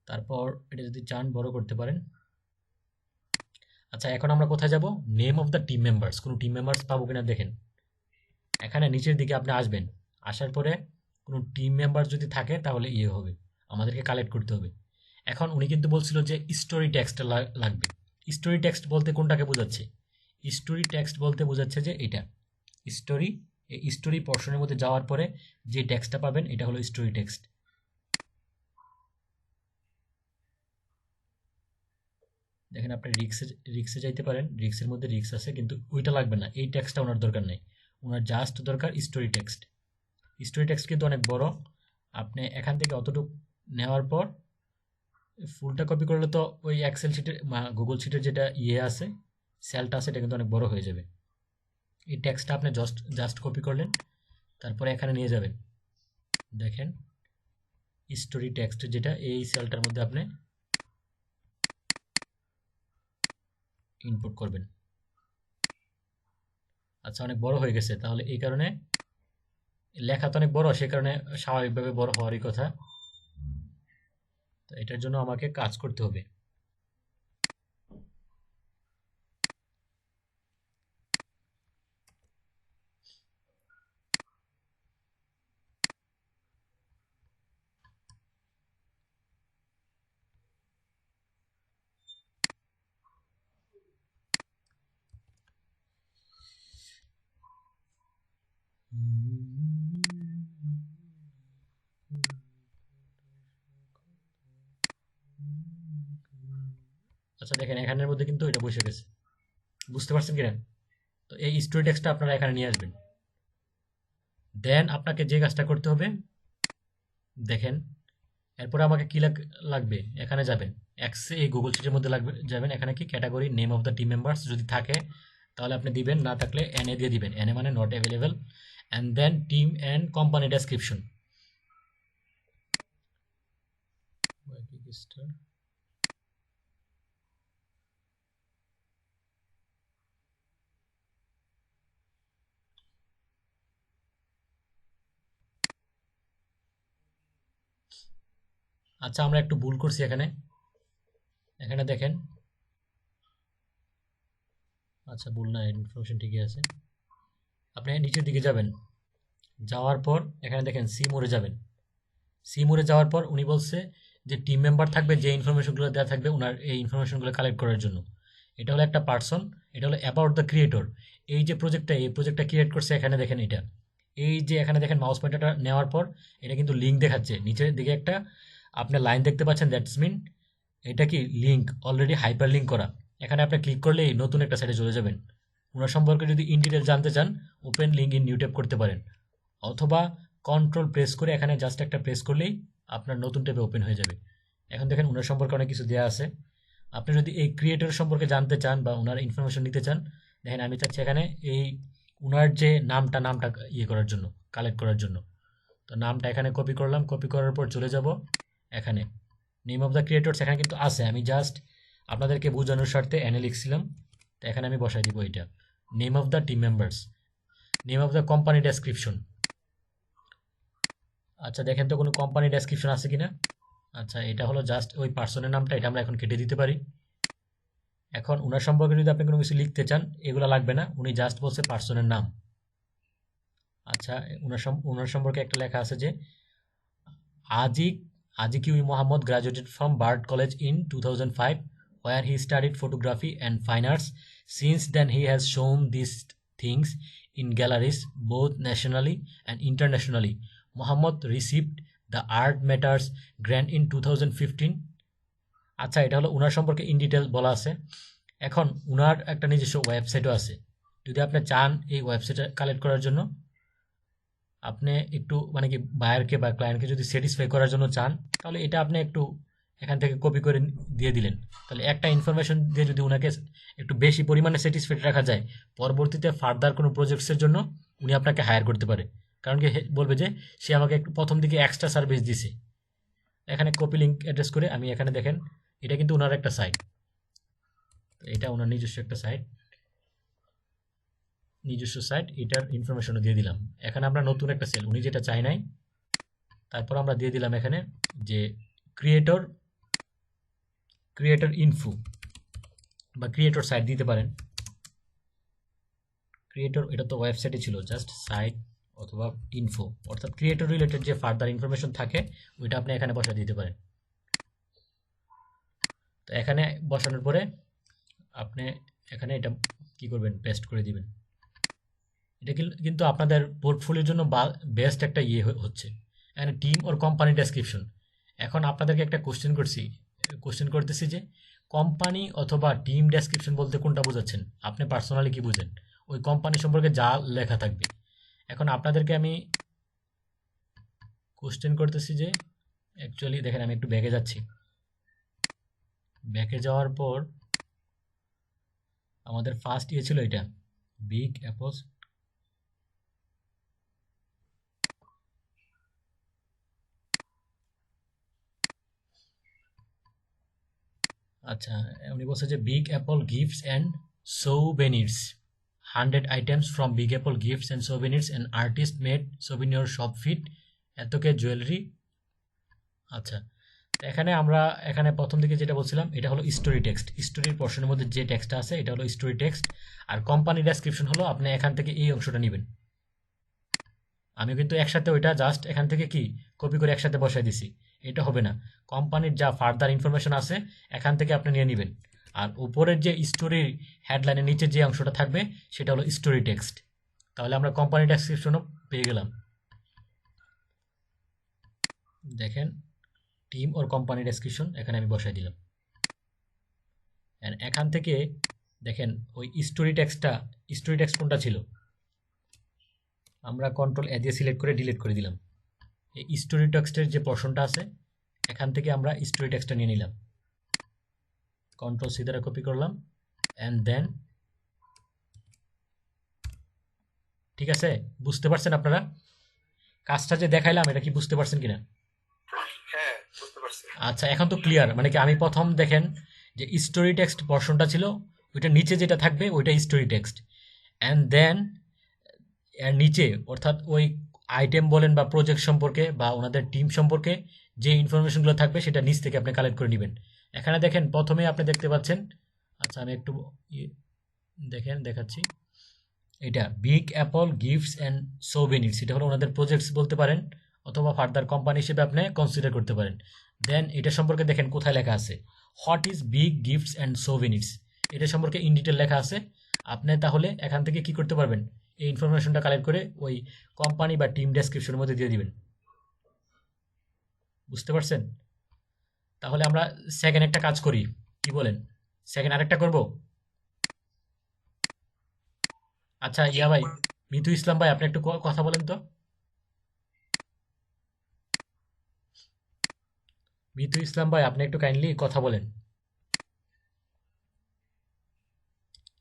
তারপর এটা যদি চান বড় করতে পারেন। আচ্ছা এখন আমরা কোথায় যাব? Name of the team members. কোনো টিম মেম্বার্স পাবো কিনা দেখেন, এখানে নিচের দিকে আপনি আসবেন, আসার পরে কোনো টিম মেম্বার যদি থাকে তাহলে হবে, আমাদেরকে কালেক্ট করতে হবে। এখন উনি কিন্তু বলছিল যে স্টোরি টেক্সট লাগবে। স্টোরি টেক্সট বলতে কোনটাকে বোঝাচ্ছে? স্টোরি টেক্সট বলতে বোঝাচ্ছে যে এটা স্টোরি, এই স্টোরি পোর্শনের মধ্যে যাওয়ার পরে যে টেক্সটটা পাবেন এটা হলো স্টোরি টেক্সট। দেখেন আপনি রিক্সে যাইতে পারেন, রিক্সের মধ্যে রিক্স আছে, কিন্তু ওইটা লাগবে না, এই টেক্সটটা ওনার দরকার নেই, ওনার জাস্ট দরকার স্টোরি টেক্সট। স্টোরি টেক্সট কিন্তু অনেক বড়, আপনি এখান থেকে অতটুকু নেওয়ার পর ফুলটা কপি করলে তো ওই এক্সেল শিটের গুগল শিটের যেটা আছে, সেলটা আছে, এটা কিন্তু অনেক বড় হয়ে যাবে। এই টেক্সটটা আপনি জাস্ট কপি করলেন, তারপরে এখানে নিয়ে যাবেন, দেখেন স্টোরি টেক্সট যেটা, এই সেলটার মধ্যে আপনি ইনপুট করবেন। আচ্ছা অনেক বড় হয়ে গেছে, তাহলে এই কারণে লেখা তো অনেক বড়, সে কারণে স্বাভাবিকভাবে বড় হওয়ারই কথা। তো এটার জন্য আমাকে কাজ করতে হবে। আচ্ছা দেখেন এখানের মধ্যে কিন্তু এটা বসে গেছে, বুঝতে পারছেন কিনা? তো এই স্টোরি টেক্সটটা আপনারা এখানে নিয়ে আসবেন। দেন আপনাকে যে কাজটা করতে হবে, দেখেন এরপরে আমাকে কি লাগবে, এখানে যাবেন এই গুগল শিটের মধ্যে যাবেন, এখানে কি category name of the team members যদি থাকে তাহলে আপনি দিবেন, না থাকলে এনএ দিয়ে দিবেন, এনএ মানে not available. And then team and company description. আচ্ছা আমরা একটু ভুল করছি এখানে, এখানে দেখেন আচ্ছা, ভুল না, ইনফরমেশন ঠিকই আছে। আপনি নিচের দিকে যাবেন, যাওয়ার পর এখানে দেখেন সি মোড়ে যাবেন। সি মোড়ে যাওয়ার পর উনি বলছে যে টিম মেম্বার থাকবে, যে ইনফরমেশনগুলো দেওয়া থাকবে ওনার এই ইনফরমেশনগুলো কালেক্ট করার জন্য। এটা হলো একটা পার্সন, এটা হলো অ্যাবাউট দ্য ক্রিয়েটর। এই যে প্রজেক্টটা, এই প্রজেক্টটা ক্রিয়েট করছে, এখানে দেখেন এটা, এই যে এখানে দেখেন মাউস পয়েন্টারটা নেওয়ার পর এটা কিন্তু লিঙ্ক দেখাচ্ছে, নিচের দিকে একটা আপনি লাইন দেখতে পাচ্ছেন, দ্যাটস মিন এটা কি লিঙ্ক অলরেডি হাইপার লিঙ্ক করা। এখানে আপনি ক্লিক করলেই নতুন একটা সাইটে চলে যাবেন। ওনার সম্পর্কে যদি ইন ডিটেল জানতে চান, open link in new tab করতে পারেন, অথবা কন্ট্রোল প্রেস করে এখানে জাস্ট একটা প্রেস করলেই আপনার নতুন ট্যাবে ওপেন হয়ে যাবে। এখন দেখেন ওনার সম্পর্কে অনেক কিছু দেওয়া আছে। আপনি যদি এই ক্রিয়েটর সম্পর্কে জানতে চান বা ওনার ইনফরমেশন নিতে চান, দেখেন আমি চাচ্ছি এখানে এই ওনার যে নামটা ইয়ে করার জন্য, কালেক্ট করার জন্য। তো নামটা এখানে কপি করলাম, কপি করার পর চলে যাব এখানে নেম অফ দ্য ক্রিয়েটরস, এখানে কিন্তু আছে, আমি জাস্ট আপনাদেরকে বোঝানোর স্বার্থে এনে লিখছিলাম। তো এখানে আমি বসাই দিব এটা name of the team members, name of the company description. আচ্ছা, দেখেন তো কোনো কোম্পানি ডেসক্রিপশন আছে কিনা। আচ্ছা, এটা হলো জাস্ট ওই পার্সনের নামটা, এটা আমরা এখন কেটে দিতে পারি। এখন ওনার সম্পর্কে যদি আপনি কোনো কিছু লিখতে চান, এগুলো লাগবে না, উনি জাস্ট বলছে পার্সনের নাম। আচ্ছা, ওনার সম্পর্কে একটা লেখা আছে যে আজিকিউই Mohammad graduated from Bard College in 2005 where he studied photography and fine arts. Since then he has shown these things in galleries both nationally and internationally. Mohammed received the Art Matters grant in 2015. আচ্ছা, এটা হলো ওনার সম্পর্কে in detail বলা আছে। এখন ওনার একটা নিজস্ব ওয়েবসাইটও আছে, যদি আপনি চান এই ওয়েবসাইটে কালেক্ট করার জন্য, আপনি একটু মানে কি বায়ারকে বা ক্লায়েন্টকে যদি স্যাটিসফাই করার জন্য চান, তাহলে এটা আপনি একটু এখান থেকে কপি করে দিয়ে দিলেন। তাহলে একটা ইনফরমেশন দিয়ে যদি ওনাকে একটু বেশি পরিমাণে স্যাটিসফাইড রাখা যায়, পরবর্তীতে ফার্দার কোনো প্রজেক্টসের জন্য উনি আপনাকে হায়ার করতে পারে। কারণ কি বলবে যে সে আমাকে একটু প্রথম দিকে এক্সট্রা সার্ভিস দিছে। এখানে কপি লিঙ্ক অ্যাড্রেস করে আমি এখানে দেখেন, এটা কিন্তু ওনার একটা সাইট, এটা ওনার নিজস্ব একটা সাইট, এটার ইনফরমেশনও দিয়ে দিলাম। এখানে আমরা নতুন একটা সেল, উনি যেটা চাই নাই, তারপর আমরা দিয়ে দিলাম এখানে যে ক্রিয়েটর ইনফো বা ক্রিয়েটর সাইট দিতে পারেন। ক্রিয়েটর, এটা তো ওয়েবসাইটে ছিল, জাস্ট সাইট অথবা ইনফো, অর্থাৎ ক্রিয়েটর রিলেটেড যে ফার্দার ইনফরমেশন থাকে ওইটা আপনি এখানে বসা দিতে পারেন। তো এখানে বসানোর পরে আপনি এখানে এটা কি করবেন, পেস্ট করে দিবেন। এটা কিন্তু আপনাদের পোর্টফোলিওর জন্য বেস্ট একটা ইয়ে হচ্ছে। এখানে টিম ওর কোম্পানি ডেসক্রিপশন। এখন আপনাদেরকে একটা কোশ্চেন করতেছি যে কোম্পানি অথবা টিম ডেসক্রিপশন বলতে কোনটা বোঝাচ্ছেন, আপনি পার্সোনালি কি বুঝেন, ওই কোম্পানি সম্পর্কে যা লেখা থাকবে। এখন আপনাদেরকে আমি কোশ্চেন করতেছি যে অ্যাকচুয়ালি দেখেন আমি একটু ব্যাকে যাচ্ছি, ব্যাকে যাওয়ার পর আমাদের ফার্স্ট ইয়ে ছিল এটা বিগ অ্যাপল। আচ্ছা, উনি বলছে যে Big Apple gifts and souvenirs 100 items from Big Apple gifts and souvenirs and artist made souvenir shop ফিট এতকে জুয়েলারি। আচ্ছা, এখানে আমরা এখানে প্রথম দিকে যেটা বলছিলাম এটা হলো স্টোরি টেক্সট, স্টোরির পোর্শনের মধ্যে যে টেক্সটটা আছে এটা হলো স্টোরি টেক্সট। আর কোম্পানি ডেসক্রিপশন হলো আপনি এখান থেকে এই অংশটা নেবেন। আমি কিন্তু একসাথে ওইটা জাস্ট এখান থেকে কি কপি করে একসাথে বসাই দিছি, এটা হবে না। কোম্পানির যা ফার্দার ইনফরমেশন আছে এখান থেকে আপনি নিয়ে নেবেন। আর উপরের যে স্টোরি হেডলাইনের নিচে যে অংশটা থাকবে সেটা হলো স্টোরি টেক্সট। তাহলে আমরা কোম্পানি ডেসক্রিপশনও পেয়ে গেলাম। দেখেন টিম ওর কোম্পানি ডেসক্রিপশন এখানে আমি বসাই দিলাম। এখান থেকে দেখেন ওই স্টোরি টেক্সট কোনটা ছিল, আমরা কন্ট্রোল এ দিয়ে সিলেক্ট করে ডিলিট করে দিলাম। এই স্টোরি টেক্সটের যে পোর্শনটা আছে এখান থেকে আমরা স্টোরি টেক্সটটা নিয়ে নিলাম, কন্ট্রোল সি দ্বারা কপি করলাম অ্যান্ড দেন, ঠিক আছে? বুঝতে পারছেন আপনারা কাজটা যে দেখাইলাম, এটা কি বুঝতে পারছেন কিনা? হ্যাঁ, বুঝতে পারছি। আচ্ছা, এখন তো ক্লিয়ার, মানে কি আমি প্রথম দেখেন যে স্টোরি টেক্সট পোর্শনটা ছিল, ওইটা নিচে যেটা থাকবে ওইটা স্টোরি টেক্সট, অ্যান্ড দেন এর নিচে অর্থাৎ ওই আইটেম বলেন বা প্রজেক্ট সম্পর্কে বা ওনাদের টিম সম্পর্কে যে ইনফরমেশনগুলো থাকবে সেটা নিচ থেকে আপনি কালেক্ট করে নেবেন। এখানে দেখেন প্রথমে আপনি দেখতে পাচ্ছেন, আচ্ছা আমি একটু দেখেন দেখাচ্ছি, এটা big Apple gifts and souvenirs, এটা হলো ওনাদের প্রজেক্টস বলতে পারেন, অথবা ফার্দার কোম্পানি হিসেবে আপনি কনসিডার করতে পারেন। দেন এটা সম্পর্কে দেখেন কোথায় লেখা আছে, what is big gifts and souvenirs, এটা সম্পর্কে ইন ডিটেল লেখা আছে। আপনি তাহলে এখান থেকে কি করতে পারবেন, এই ইনফরমেশনটা কালেক্ট করে ওই কোম্পানি বা টিম ডেসক্রিপশনের মধ্যে দিয়ে দিবেন। বুঝতে পারছেন? তাহলে আমরা সেকেন্ড একটা কাজ করি, কি বলেন? সেকেন্ড আরেকটা করব? আচ্ছা ইয়া ভাই, মিতু ইসলাম ভাই, আপনি একটু কথা বলেন তো। মিতু ইসলাম ভাই, আপনি একটু কাইন্ডলি কথা বলেন।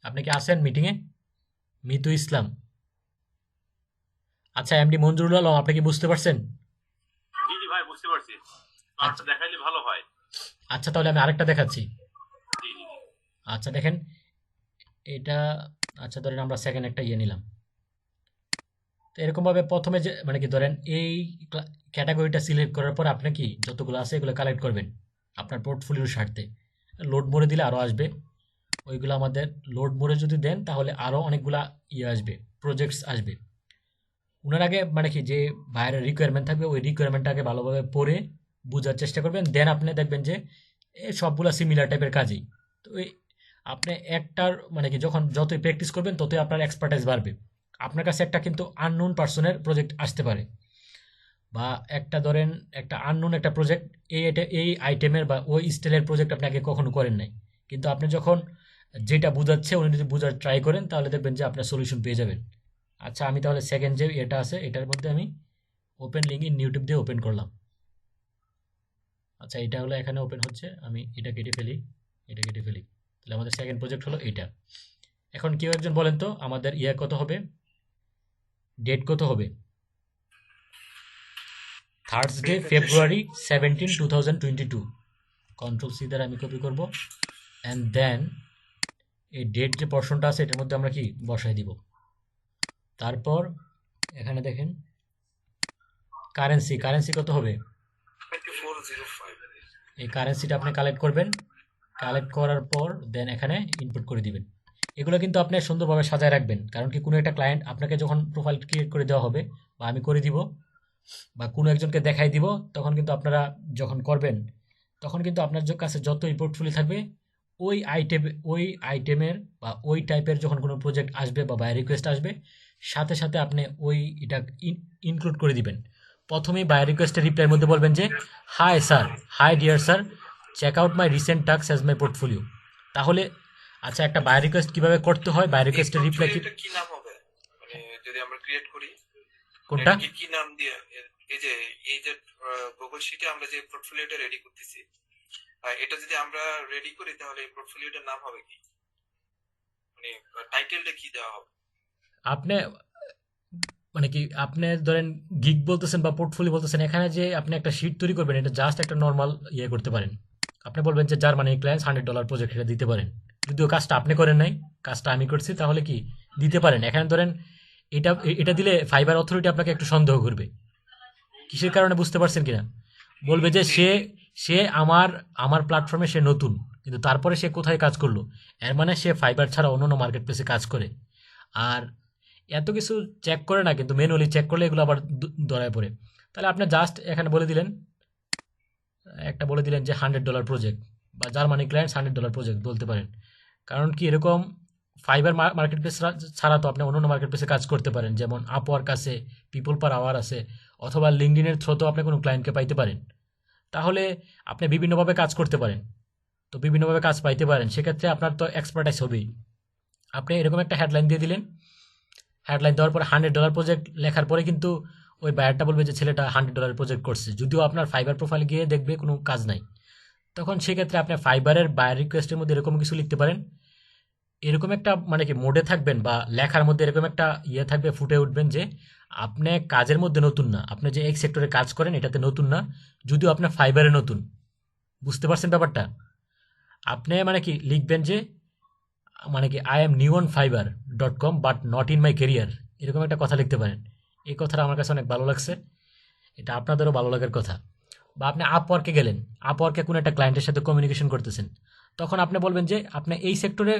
আপনি কি আছেন মিটিংয়ে? মিতু ইসলাম। আচ্ছা এমডি মঞ্জুরুল আলম, আপনি কি বুঝতে পারছেন? জি জি ভাই, বুঝতে পারছি। আচ্ছা দেখাইলে ভালো হয়। আচ্ছা তাহলে আমি আরেকটা দেখাচ্ছি। জি জি জি। আচ্ছা দেখেন এটা, আচ্ছা ধরেন আমরা সেকেন্ড একটা ইয়ে নিলাম। তো এরকমভাবে প্রথমে যে মানে কি ধরেন এই ক্যাটাগরিটা সিলেক্ট করার পর আপনি কি যতগুলো আছে এগুলো কালেক্ট করবেন আপনার পোর্টফোলিওর স্বার্থে। লোড মোড়ে দিলে আরও আসবে, ওইগুলো আমাদের লোড মোড়ে যদি দেন তাহলে আরও অনেকগুলা ইয়ে আসবে, প্রজেক্টস আসবে। উনার আগে মানে কি যে বাইরের রিকোয়ারমেন্ট থাকবে ওই রিকোয়ারমেন্টটাকে ভালোভাবে পড়ে বোঝার চেষ্টা করবেন, দেন আপনি দেখবেন যে এই সবগুলা সিমিলার টাইপের কাজই। তো ওই আপনি একটার মানে কি যখন যতই প্র্যাকটিস করবেন ততই আপনার এক্সপার্টাইজ বাড়বে। আপনার কাছে একটা কিন্তু আননোন পার্সনের প্রজেক্ট আসতে পারে, বা একটা ধরেন একটা আননোন একটা প্রজেক্ট, এই আইটেমের বা ওই স্টাইলের প্রজেক্ট আপনি আগে কখনো করেন নাই, কিন্তু আপনি যখন যেটা বুঝাচ্ছে উনি যদি বোঝার ট্রাই করেন তাহলে দেখবেন যে আপনার সলিউশন পেয়ে যাবেন। আচ্ছা আমি তাহলে সেকেন্ড যে এটা আছে এটার মধ্যে আমি ওপেন লিঙ্ক ইন ইউটিউব দিয়ে ওপেন করলাম। আচ্ছা এটা হলো এখানে ওপেন হচ্ছে, আমি এটা কেটে ফেলি, এটা কেটে ফেলি, তাহলে আমাদের সেকেন্ড প্রজেক্ট হলো এইটা। এখন কেউ একজন বলেন তো আমাদের ইয়ে কত হবে, ডেট কত হবে? থার্সডে ফেব্রুয়ারি 17, 2022। কন্ট্রোল সি দ্বারা আমি কপি করব, অ্যান্ড দেন এই ডেট যে পোর্শনটা আছে এটার মধ্যে আমরা কি বসাই দিব। তারপর এখানে দেখেন কারেন্সি, কারেন্সি কত হবে? 2405। এই কারেন্সিটা আপনি কালেক্ট করবেন, কালেক্ট করার পর দেন এখানে ইনপুট করে দিবেন। এগুলো কিন্তু আপনি সুন্দরভাবে সাজায় রাখবেন, কারণ কি কোনো একটা ক্লায়েন্ট আপনাকে যখন প্রোফাইল ক্রিয়েট করে দেওয়া হবে বা আমি করে দিব বা কোনো একজনকে দেখাই দিব, তখন কিন্তু আপনারা যখন করবেন তখন কিন্তু আপনার কাছে যতই পোর্টফোলিও থাকবে ওই আইটেমের বা ওই টাইপের যখন কোনো প্রজেক্ট আসবে বা বাই রিকোয়েস্ট আসবে সাথে সাথে আপনি ওই এটা ইনক্লুড করে দিবেন। প্রথমেই বাই রিকোয়েস্টের রিপ্লাইয়ের মধ্যে বলবেন যে hi sir, hi dear sir, check out my recent task as my portfolio. তাহলে আচ্ছা একটা বাই রিকোয়েস্ট কিভাবে করতে হয়, বাই রিকোয়েস্টের রিপ্লাই কি, এটা কি নাম হবে? মানে যদি আমরা ক্রিয়েট করি কোনটা? এটা কি নাম দিয়ে এই যে গুগল শিটে আমরা যে পোর্টফোলিওটা রেডি করতেছি, এটা যদি আমরা রেডি করি তাহলে এই পোর্টফোলিওটার নাম হবে কি? মানে টাইটেলটা কি দেওয়া হবে? আপনি মানে কি আপনি ধরেন গিগ বলতেছেন বা পোর্টফোলিও বলতেছেন, এখানে যে আপনি একটা শিট তৈরি করবেন এটা জাস্ট একটা নর্মাল ইয়ে করতে পারেন। আপনি বলবেন যে জার্মানি ক্লায়েন্টস $100 প্রজেক্ট, এটা দিতে পারেন। যদিও কাজটা আপনি করেন নাই, কাজটা আমি করছি, তাহলে কি দিতে পারেন। এখানে ধরেন এটা এটা দিলে ফাইবার অথরিটি আপনাকে একটু সন্দেহ করবে, কিসের কারণে বুঝতে পারছেন কিনা? বলবে যে সে সে আমার আমার প্ল্যাটফর্মে সে নতুন, কিন্তু তারপরে সে কোথায় কাজ করলো, এর মানে সে ফাইবার ছাড়া অন্য মার্কেট প্লেসে কাজ করে। আর এত কিছু চেক করে না, কিন্তু ম্যানুয়ালি চেক করলে এগুলো আবার ধরায় পড়ে। তাহলে আপনি জাস্ট এখানে বলে দিলেন, একটা বলে দিলেন যে $100 প্রজেক্ট বা জার্মানি ক্লায়েন্টস $100 প্রজেক্ট বলতে পারেন। কারণ কি এরকম ফাইবার মার্কেট প্লেস ছাড়া তো আপনি অন্য মার্কেট প্লেসে কাজ করতে পারেন, যেমন আপওয়ার্ক আছে, পিপল পার আওয়ার আছে, অথবা লিঙ্কডিনের থ্রুতেও আপনি কোনো ক্লায়েন্টকে পাইতে পারেন। তাহলে আপনি বিভিন্নভাবে কাজ করতে পারেন, তো বিভিন্নভাবে কাজ পাইতে পারেন, সেক্ষেত্রে আপনার তো এক্সপার্টাইজ হবেই। আপনি এরকম একটা হেডলাইন দিয়ে দিলেন, হেডলাইন দেওয়ার পরে $100 প্রজেক্ট লেখার পরে কিন্তু ওই বায়ারটা বলবে যে ছেলেটা $100 প্রজেক্ট করছে, যদিও আপনার ফাইবার প্রোফাইল গিয়ে দেখবে কোনো কাজ নাই। তখন সেক্ষেত্রে আপনি ফাইবারের বায়ার রিকোয়েস্টের মধ্যে এরকম কিছু লিখতে পারেন, এরকম একটা মানে কি মোডে থাকবেন বা লেখার মধ্যে এরকম একটা ইয়ে থাকবে, ফুটে উঠবেন যে আপনি কাজের মধ্যে নতুন না, আপনি যে এক সেক্টরে কাজ করেন এটাতে নতুন না, যদিও আপনার ফাইবারে নতুন। বুঝতে পারছেন ব্যাপারটা? আপনি মানে কি লিখবেন যে মানে কি I am new on fiverr.com but not in my career, এরকম একটা কথা লিখতে পারেন। এই কথাটা আমার কাছে অনেক ভালো লাগছে, এটা আপনাদেরও ভালো লাগার কথা। বা আপনি আপওয়ার্কে গেলেন, আপওয়ার্কে কোনো একটা ক্লায়েন্টের সাথে কমিউনিকেশন করতেছেন, তখন আপনি বলবেন যে আপনি এই সেক্টরে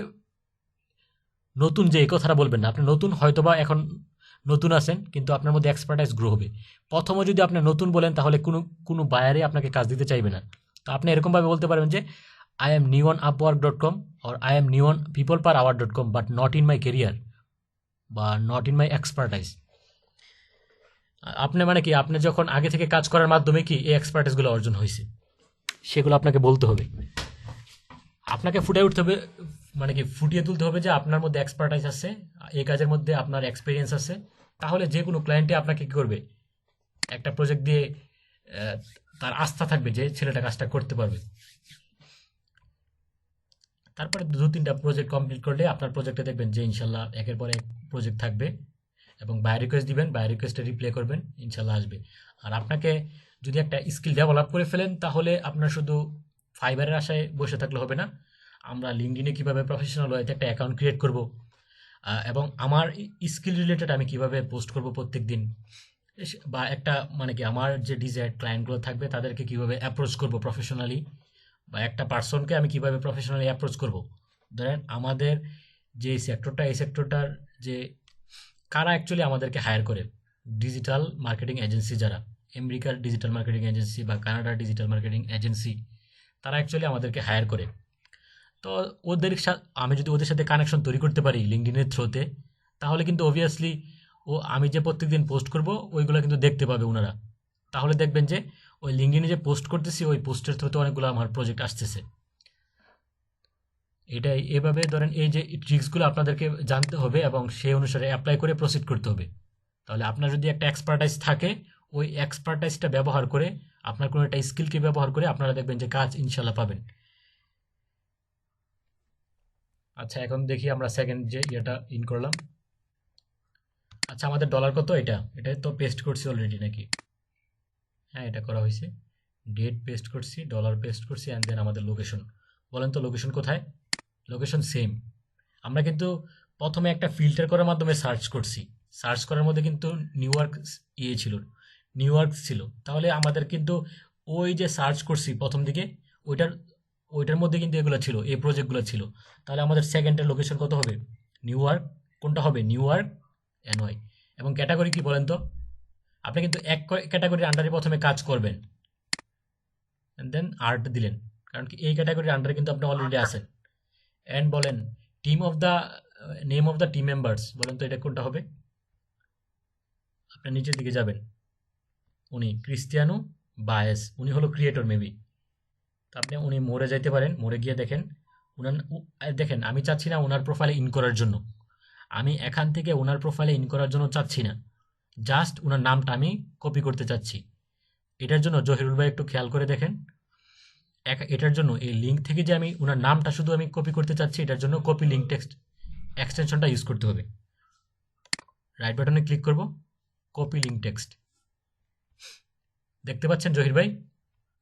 নতুন যে এই কথাটা বলবেন না। আপনি নতুন হয়তোবা এখন নতুন আছেন, কিন্তু আপনার মধ্যে এক্সপার্টাইজ গ্রো হবে। প্রথমে যদি আপনি নতুন বলেন তাহলে কোনো বায়ারই আপনাকে কাজ দিতে চাইবে না। তো আপনি এরকমভাবে বলতে পারবেন যে আই এম নিউ অন আপওয়ার্ক.com or I am new on peopleperhour.com but not in my career বা নট ইন মাই এক্সপার্টাইজ। আপনি মানে কি, আপনি যখন আগে থেকে কাজ করার মাধ্যমে কি এই এক্সপার্টাইজগুলো অর্জন হয়েছে, সেগুলো আপনাকে বলতে হবে। আপনাকে ফুটে উঠতে হবে, মানে কি ফুটিয়ে তুলতে হবে যে আপনার মধ্যে এক্সপার্টাইজ আছে, এই কাজের মধ্যে আপনার এক্সপিরিয়েন্স আছে। তাহলে যে কোনো ক্লায়েন্টে আপনাকে কী করবে, একটা প্রজেক্ট দিয়ে তার আস্থা থাকবে যে ছেলেটা কাজটা করতে পারবে। তারপরে 2-3টা প্রজেক্ট কমপ্লিট করলে আপনার প্রজেক্টে দেখবেন যে ইনশাল্লাহ একের পর এক প্রজেক্ট থাকবে, এবং বাই রিকোয়েস্ট দিবেন, বাই রিকোয়েস্টে রিপ্লাই করবেন, ইনশাল্লাহ আসবে। আর আপনাকে যদি একটা স্কিল ডেভেলপ করে ফেলেন তাহলে আপনার শুধু ফাইবারের আশায় বসে থাকলে হবে না। আমরা লিঙ্কডিনে কীভাবে প্রফেশনাল ওয়েতে একটা অ্যাকাউন্ট ক্রিয়েট করব, এবং আমার স্কিল রিলেটেড আমি কিভাবে পোস্ট করব প্রত্যেক দিন, বা একটা মানে কি আমার যে ডিজায়ার্ড ক্লায়েন্টগুলো থাকবে তাদেরকে কিভাবে অ্যাপ্রোচ করব প্রফেশনালি, বা একটা পার্সনকে আমি কিভাবে প্রফেশনালি অ্যাপ্রোচ করব। ধরেন আমাদের যে সেক্টরটা, এই সেক্টরটার যে কারা অ্যাকচুয়ালি আমাদেরকে হায়ার করে, ডিজিটাল মার্কেটিং এজেন্সি, যারা আমেরিকার ডিজিটাল মার্কেটিং এজেন্সি বা কানাডার ডিজিটাল মার্কেটিং এজেন্সি, তারা অ্যাকচুয়ালি আমাদেরকে হায়ার করে। তো ওদের আমি যদি ওদের সাথে কানেকশন তৈরি করতে পারি লিঙ্কডিনের থ্রুতে, তাহলে কিন্তু অবভিয়াসলি আমি যে প্রত্যেকদিন পোস্ট করব ওইগুলো কিন্তু দেখতে পাবে ওনারা। তাহলে দেখবেন যে ওই লিঙ্কডিনে যে পোস্ট করতেছি ওই পোস্টের থ্রুতে অনেকগুলো আমার প্রজেক্ট আসতেছে। এটাই এভাবে ধরেন এই যে ট্রিক্সগুলো আপনাদেরকে জানতে হবে এবং সেই অনুসারে অ্যাপ্লাই করে প্রসিড করতে হবে। তাহলে আপনার যদি একটা এক্সপার্টাইজ থাকে, ওই এক্সপার্টাইজটা ব্যবহার করে, আপনার কোনো একটা স্কিলকে ব্যবহার করে আপনারা দেখবেন যে কাজ ইনশাল্লাহ পাবেন। আচ্ছা, এখন দেখি আমরা সেকেন্ড যে ইয়েটা ইন করলাম। আচ্ছা, আমাদের ডলার কত, এটা তো পেস্ট করছি অলরেডি নাকি? হ্যাঁ, এটা করা হয়েছে। ডেট পেস্ট করছি, ডলার পেস্ট করছি, অ্যান্ড দেন আমাদের লোকেশন। বলেন তো লোকেশন কোথায়? Location same. আমরা কিন্তু প্রথমে একটা ফিল্টার করার মাধ্যমে সার্চ করছি, সার্চ করার মধ্যে কিন্তু নিউ ইয়র্ক ছিল। তাহলে আমাদের কিন্তু ওই যে সার্চ করছি প্রথম দিকে ওইটার মধ্যে কিন্তু এগুলো ছিল, এই প্রজেক্টগুলো ছিল। তাহলে আমাদের সেকেন্ডের লোকেশন কত হবে? New York. কোনটা হবে? New York NY। এবং ক্যাটাগরি কি বলেন তো? আপনি কিন্তু এক ক্যাটাগরির আন্ডারে প্রথমে কাজ করবেন, অ্যান্ড দেন আর্ট দিলেন, কারণ কি এই ক্যাটাগরির আন্ডারে কিন্তু আপনি অলরেডি আছেন। অ্যান্ড বলেন name of the team members, বলেন তো এটা কোনটা হবে? আপনি নিচের দিকে যাবেন, উনি ক্রিস্টিয়ানো বায়েস, উনি হলো ক্রিয়েটর মেবি। তো আপনি উনি মোড়ে যাইতে পারেন, মোড়ে গিয়ে দেখেন দেখেন আমি চাচ্ছি না ওনার প্রোফাইলে ইন করার জন্য, আমি এখান থেকে ওনার প্রোফাইলে ইন করার জন্য চাচ্ছি না, জাস্ট ওনার নামটা আমি কপি করতে চাচ্ছি। এটার জন্য জহিরুল ভাই একটু খেয়াল করে দেখেন, এটার জন্য এই লিঙ্ক থেকে যে আমি ওনার নামটা শুধু আমি কপি করতে চাচ্ছি, এটার জন্য কপি লিঙ্ক টেক্সট এক্সটেনশনটা ইউজ করতে হবে। রাইট বাটনে ক্লিক করব, কপি লিঙ্ক টেক্সট। দেখতে পাচ্ছেন জহির ভাই,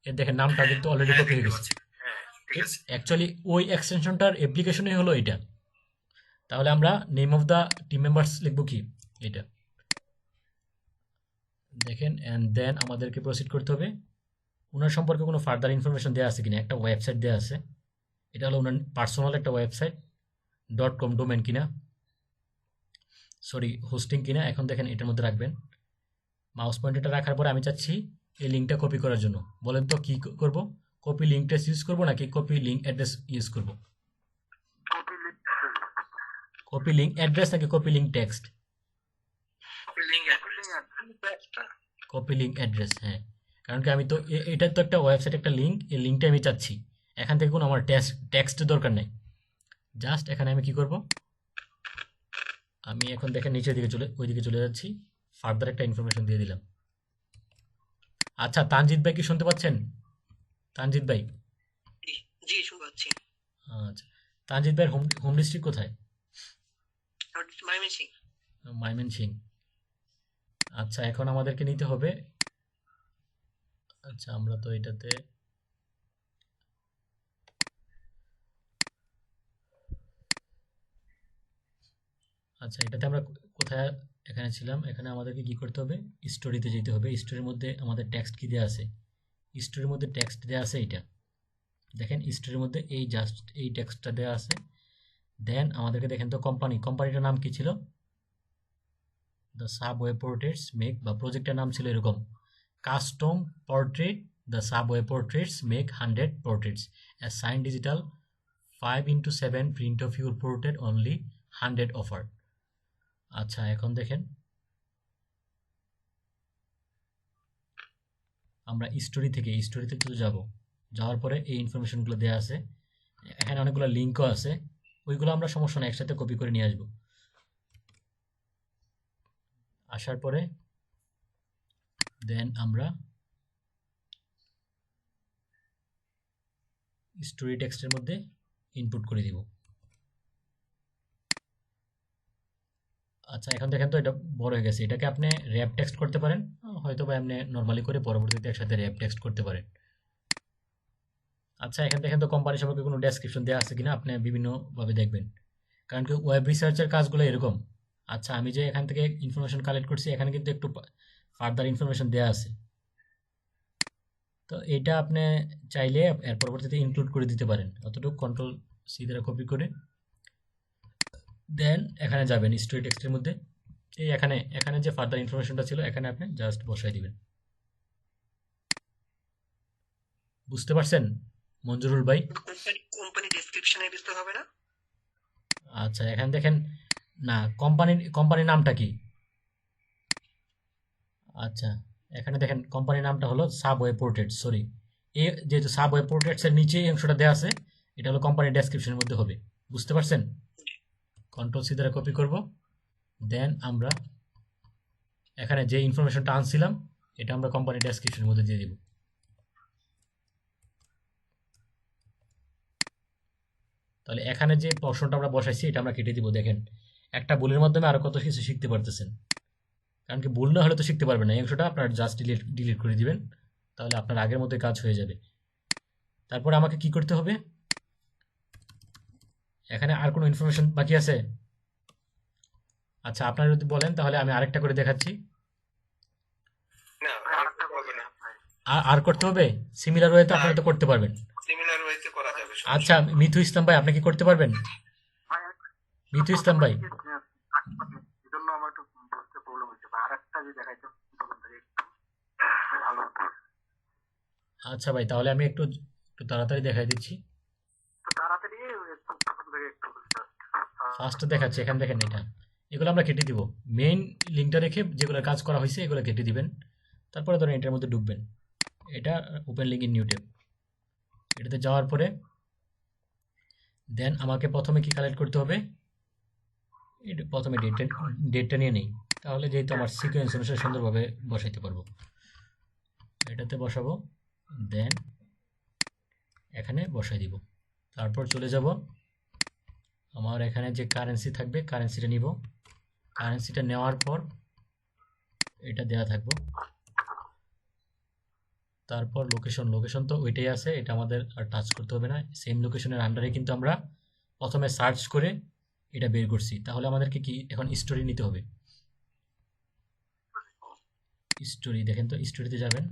এর দেখেন নামটা কিন্তু অলরেডি কপি হয়ে গেছে। অ্যাকচুয়ালি ওই এক্সটেনশনটার অ্যাপ্লিকেশনই হলো এটা। তাহলে আমরা name of the team members লিখব কি, এটা দেখেন, অ্যান্ড দেন আমাদেরকে প্রসিড করতে হবে। ওনার সম্পর্কে কোনো ফার্দার ইনফরমেশন দেওয়া আছে কিনা, একটা ওয়েবসাইট দেওয়া আছে, এটা হলো ওনার পার্সোনাল একটা ওয়েবসাইট, .com ডোমেন কিনা, সরি হোস্টিং কিনা। এখন দেখেন এটার মধ্যে রাখবেন, মাউস পয়েন্টারটা রাখার পরে আমি চাচ্ছি এই লিঙ্কটা কপি করার জন্য। বলেন তো কি করব, কপি লিঙ্ক টেক্সট ইউজ করবো নাকি কপি লিঙ্ক অ্যাড্রেস ইউজ করব? কপি লিঙ্ক অ্যাড্রেস নাকি copy link text? Copy link address, হ্যাঁ, কারণ কি আমি তো এটা তো একটা ওয়েবসাইট, একটা লিঙ্ক, এই লিঙ্কটা আমি চাচ্ছি। এখান থেকে কোনো আমার টেক্সটের দরকার নেই, জাস্ট এখানে আমি কি করব, আমি এখন দেখেন নিচের দিকে ওইদিকে চলে যাচ্ছি, ফার্দার একটা ইনফরমেশন দিয়ে দিলাম। আচ্ছা, তানজিৎ ভাই কি শুনতে পাচ্ছেন? তানজিৎ ভাই? জি, শুনতে পাচ্ছি। আচ্ছা, তানজিৎ ভাইয়ের হোম ডিস্ট্রিক্ট কোথায়? ময়মনসিংহ। আচ্ছা, এখন আমাদেরকে নিতে হবে, আচ্ছা আমরা তো এটাতে আমরা কোথায়, এখানে ছিলাম। এখানে আমাদেরকে কি করতে হবে, স্টোরিতে যেতে হবে। স্টোরির মধ্যে আমাদের টেক্সট কি দেওয়া আছে? স্টোরির মধ্যে টেক্সট দেওয়া আছে, এইটা দেখেন স্টোরির মধ্যে এই জাস্ট এই টেক্সটটা দেওয়া আছে। দেন আমাদেরকে দেখেন তো কোম্পানিটার নাম কি ছিল, দ্য সাবওয়ে পোর্ট্রেটস মেক, বা প্রজেক্টের নাম ছিল এরকম custom portrait, the subway portraits make 100 portraits as sign digital 5x7 print of your portrait only 100 offer. আচ্ছা এখন দেখেন আমরা স্টোরিতে তো যাব, যাওয়ার পরে এই ইনফরমেশনগুলো দেওয়া আছে, এখানে অনেকগুলো লিঙ্কও আছে, ওইগুলো আমরা সমস্যা না একসাথে কপি করে নিয়ে আসবো। আসার পরে দেন আমরা স্টোরি টেক্সটের মধ্যে ইনপুট করে দিব। আচ্ছা এখন দেখেন তো এটা বড় হয়ে গেছে, এটাকে আপনি র্যাপ টেক্সট করতে পারেন, হয়তো বা এমনি নর্মালি করে পরবর্তীতে একসাথে র্যাপ টেক্সট করতে পারেন। আচ্ছা এখান দেখেন তো কোম্পানি সম্পর্কে কোনো ডেসক্রিপশন দেওয়া আছে কিনা আপনি বিভিন্নভাবে দেখবেন, কারণ কি ওয়েব রিসার্চের কাজগুলো এরকম। আচ্ছা আমি যে এখান থেকে ইনফরমেশন কালেক্ট করছি এখানে কিন্তু একটু ফার্দার ইনফরমেশন দেওয়া আছে, তো এটা আপনি চাইলে এর পরবর্তীতে ইনক্লুড করে দিতে পারেন। অতটুকু কন্ট্রোল সি দ্বারা কপি করে দেন এখানে যাবেন স্টোরি টেক্সটের মধ্যে, এই এখানে যে ফার্দার ইনফরমেশনটা ছিল এখানে আপনি জাস্ট বসাই দিবেন। বুঝতে পারছেন মঞ্জুরুল ভাই? কোম্পানি ডেসক্রিপশনে দিতে হবে না? আচ্ছা এখানে দেখেন না কোম্পানির নামটা কি, আচ্ছা এখানে দেখেন কোম্পানির নামটা হলো সাবওয়ে পোর্ট্রেটস, সরি এই যেহেতু সাবওয়ে পোর্ট্রেটস এর নিচে এই অংশটা দেওয়া আছে এটা হলো কোম্পানির ডেসক্রিপশনের মধ্যে হবে। বুঝতে পারছেন? কন্ট্রোল সি দ্বারা কপি করব, দেন আমরা এখানে যে ইনফরমেশনটা আনছিলাম এটা আমরা কোম্পানি ডেসক্রিপশনের মধ্যে দিয়ে দিব। তাহলে এখানে যে পোর্শনটা আমরা বসাইছি এটা আমরা কেটে দিব। দেখেন একটা ভুলের মাধ্যমে আরো কত কিছু শিখতে পারতেছেন, কারণ কি ভুল না হলে তো শিখতে পারবেন না। এই অংশটা আপনার জাস্ট ডিলিট করে দিবেন, তাহলে আপনার আগের মতো কাজ হয়ে যাবে। তারপর আমাকে কি করতে হবে, এখানে আর কোনো ইনফরমেশন বাকি আছে? আচ্ছা আপনারা যদি বলেন তাহলে আমি আরেকটা করে দেখাচ্ছি। না আরেকটা হবে না, আর করতে হবে সিমিলার ওয়েতে আপনারা তো করতে পারবেন। সিমিলার ওয়েতে করা যাবে। আচ্ছা মিথু ইসলাম ভাই আপনি কি করতে পারবেন? মিথু ইসলাম ভাই এজন্য আমার একটু বুঝতে প্রবলেম হচ্ছে, আর একটা যে দেখাইতে ভালো। আচ্ছা ভাই তাহলে আমি একটু তাড়াতাড়ি দেখাই দিচ্ছি। তাড়াতাড়ি একটু ফার্স্ট দেখাচ্ছি, এখানে দেখেন এগুলো আমরা কেটে দিব। মেইন লিঙ্কটা রেখে যেগুলো কাজ করা হয়েছে এগুলো কেটে দিবেন, তারপরে ধরেন এটার মধ্যে ঢুকবেন, এটা open link in new tab, এটাতে যাওয়ার পরে দেন আমাকে প্রথমে কি কালেক্ট করতে হবে, এটা প্রথমে ডেটটা নিয়ে নেই, তাহলে যেহেতু আমার সিকোয়েন্স অনুসারে সুন্দরভাবে বসাইতে পারবো। এটাতে বসাবো, দেন এখানে বসাই দিব। তারপর চলে যাব আমার এখানে যে কারেন্সি থাকবে কারেন্সিটা নিব, কারেন্সিটা নেওয়ার পর এটা দেয়া থাকবো। তারপর লোকেশন তো ওইটাই আছে, এটা আমাদের আর টাচ করতে হবে না। সেম লোকেশনের আন্ডারে কিন্তু আমরা প্রথমে সার্চ করে এটা বের করছি, তাহলে আমাদেরকে কি এখন স্টোরি নিতে হবে। স্টোরি দেখেন তো, স্টোরিতে যাবেন,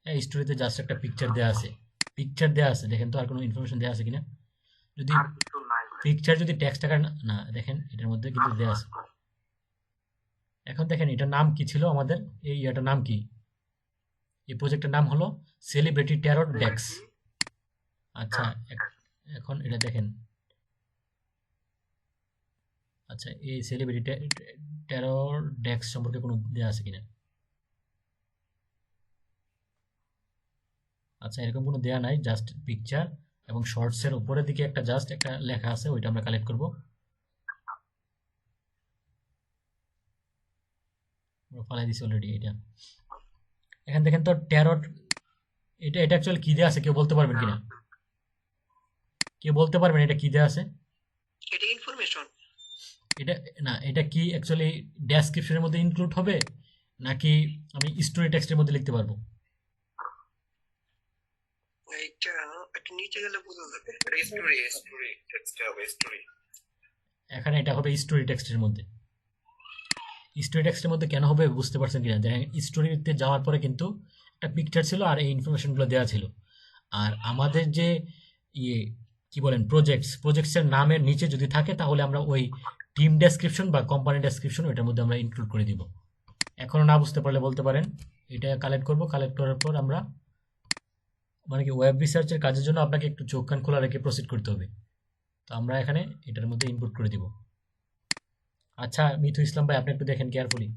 এই স্টোরিতে জাস্ট একটা পিকচার দেওয়া আছে, দেখেন তো আর কোনো ইনফরমেশন দেওয়া আছে কিনা। যদি পিকচার যদি টেক্সট আকার না দেখেন এটার মধ্যে কিন্তু দেওয়া আছে। এখন দেখেন এটার নাম কি ছিল আমাদের, এই এটার নাম কি, এই প্রজেক্টের নাম হলো সেলিব্রিটি টেরর ডেক্স। আচ্ছা এখন এটা দেখেন, আচ্ছা এই সেলিব্রিটি টেরর ডেক্স সম্পর্কে কোনো দেওয়া আছে কিনা। আচ্ছা এরকম কোনো দেয়া নাই, জাস্ট পিকচার এবং শর্টসের উপরের দিকে একটা জাস্ট একটা লেখা আছে, ওইটা আমরা কালেক্ট করব। ফালাই দিছি অলরেডি এটা। এখান দেখেন তো টেরর, এটা অ্যাকচুয়ালি কি দেয়া আছে কেউ বলতে পারবেন কিনা, কেউ বলতে পারবেন এটা কি দেয়া আছে? এটা ইনফরমেশন, এটা না, এটা কি অ্যাকচুয়ালি ডেসক্রিপশনের মধ্যে ইনক্লুড হবে নাকি আমি স্টোরি টেক্সটের মধ্যে লিখতে পারবো? এটা একটু নিচে গেলে বোঝা যাবে। স্টোরি টেক্সট হবে, স্টোরি এখানে এটা হবে স্টোরি টেক্সটের মধ্যে। স্টোরি টেক্সটের মধ্যে কেন হবে বুঝতে পারছেন কিনা? দেখেন স্টোরিতে যাওয়ার পরে কিন্তু একটা পিকচার ছিল আর এই ইনফরমেশনগুলো দেওয়া ছিল, আর আমাদের যে ইয়ে কি বলেন, প্রজেক্টসের নামের নিচে যদি থাকে তাহলে আমরা ওই টিম ডেসক্রিপশন বা কোম্পানি ডেসক্রিপশন ওইটার মধ্যে আমরা ইনক্লুড করে দিব। এখনো না বুঝতে পারলে বলতে পারেন। এটা কালেক্ট করব, কালেক্ট করার পর আমরা মানে কি ওয়েব রিসার্চের কাজের জন্য আপনাকে একটু চোখ কান খোলা রেখে প্রসিড করতে হবে। তো আমরা এখানে এটার মধ্যে ইনপুট করে দিব। আচ্ছা মিথু ইসলাম ভাই, আপনি একটু দেখেন কেয়ারফুলি।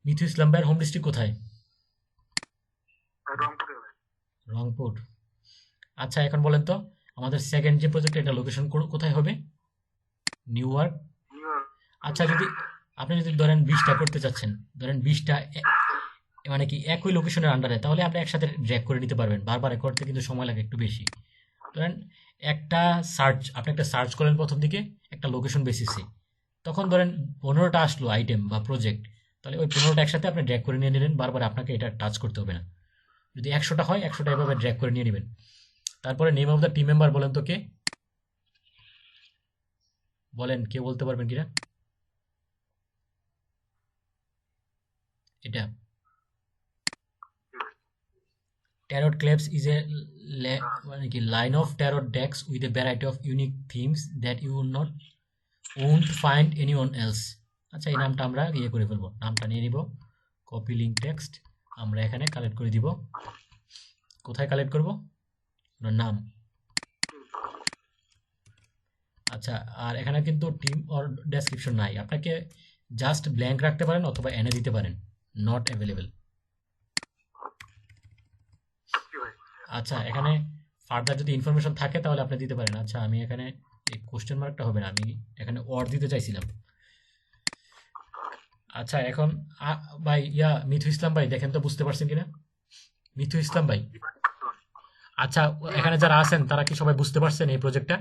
মিথু ইসলাম ভাইয়ের হোম ডিস্ট্রিক্ট কোথায়? রংপুরে ভাই। রংপুর। আচ্ছা এখন বলেন তো আমাদের সেকেন্ড যে প্রজেক্ট এটা লোকেশন কোথায় হবে? New York. আচ্ছা যদি আপনি যদি ধরেন 20টা করতে চাচ্ছেন, ধরেন 20টা মানে কি একই লোকেশনের আন্ডারে, তাহলে আপনি একসাথে ড্র্যাগ করে নিতে পারবেন। বারবার করতে কিন্তু সময় লাগে একটু বেশি। ধরেন একটা সার্চ, আপনি একটা সার্চ করেন প্রথম দিকে একটা লোকেশন বেসিসে, তখন ধরেন 15টা আসলো আইটেম বা প্রজেক্ট, তাহলে ওই 15টা একসাথে আপনি ড্র্যাগ করে নিয়ে নিলেন, বারবার আপনাকে এটা টাচ করতে হবে না। যদি 100টা হয় 100টা এভাবে ড্র্যাগ করে নিয়ে নেবেন। তারপরে name of the team member বলেন তো কে? বলেন, কে বলতে পারবেন কিনা? এটা Tarot Clubs is a মানে কি line of tarot decks with a variety of unique themes that you won't find anyone else. আচ্ছা এই নামটা আমরা ইয়ে করে ফেলবো, নামটা নিয়ে নিব, কপি লিঙ্ক টেক্সট আমরা এখানে কালেক্ট করে দিব। কোথায় কালেক্ট করব? নাম। আচ্ছা আর এখানে কিন্তু টিম অর ডেসক্রিপশন নাই, আপনাকে জাস্ট ব্ল্যাঙ্ক রাখতে পারেন অথবা এনে দিতে পারেন, নট অ্যাভেলেবেল। আচ্ছা এখানে ফার্দার যদি ইনফরমেশন থাকে তাহলে আপনি দিতে পারেন। আচ্ছা আমি এখানে এই কোশ্চেন মার্কটা হবে না, আমি এখানে অর দিতে চাইছিলাম। আচ্ছা এখন ভাই মিথু ইসলাম ভাই দেখেন তো বুঝতে পারছেন কিনা? মিথু ইসলাম ভাই, আচ্ছা এখানে যারা আছেন তারা কি সবাই বুঝতে পারছেন এই প্রজেক্টটা?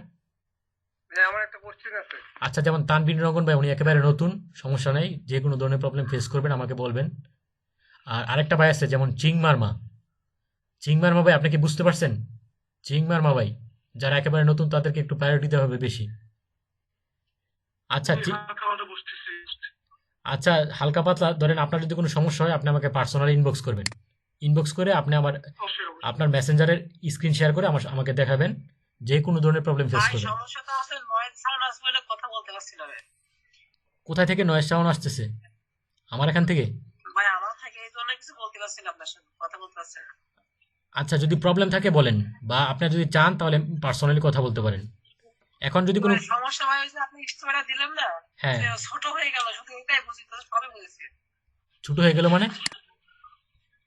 আমার একটা কোশ্চেন আছে। আচ্ছা যেমন তানবিন রঙ্গন ভাই, উনি একেবারে নতুন, সমস্যা নেই, যে কোনো ধরনের প্রবলেম ফেস করবেন আমাকে বলবেন। আর আরেকটা ভাই আছে যেমন চিংমারমা ভাই, আপনি কি বুঝতে পারছেন? চিংমারমা ভাই, যারা একেবারে নতুন তাদেরকে একটু প্রায়োরিটি দেওয়া হবে বেশি। আচ্ছা আচ্ছা হালকা পাতলা ধরেন, আপনার যদি কোনো সমস্যা হয় আপনি আমাকে পার্সোনালি ইনবক্স করবেন, ইনবক্স করে আপনি আপনার মেসেঞ্জারের স্ক্রিন শেয়ার করে আমাকে দেখাবেন, যে কোনো ধরনের প্রবলেম ফেস করবেন। সমস্যাটা আছে নয়েজ সাউন্ড আসবে বলে কথা বলতে পারছি না ভাই। কোথায় থেকে নয়েজ সাউন্ড আসতেছে? আমার এখান থেকে? ভাই আমার থেকে এই জন্য কিছু বলতে পারছি না, আপনার সাথে কথা বলতে পারছি না। আচ্ছা যদি প্রবলেম থাকে বলেন, বা আপনি যদি চান তাহলে পার্সোনালি কথা বলতে পারেন। এখন যদি কোনো সমস্যা হয় যে আপনি স্টোরিটা দিলেন না, হ্যাঁ ছোট হয়ে গেল, শুধু এটাই বুঝি, তো সবে বুঝেছি। ছোট হয়ে গেল মানে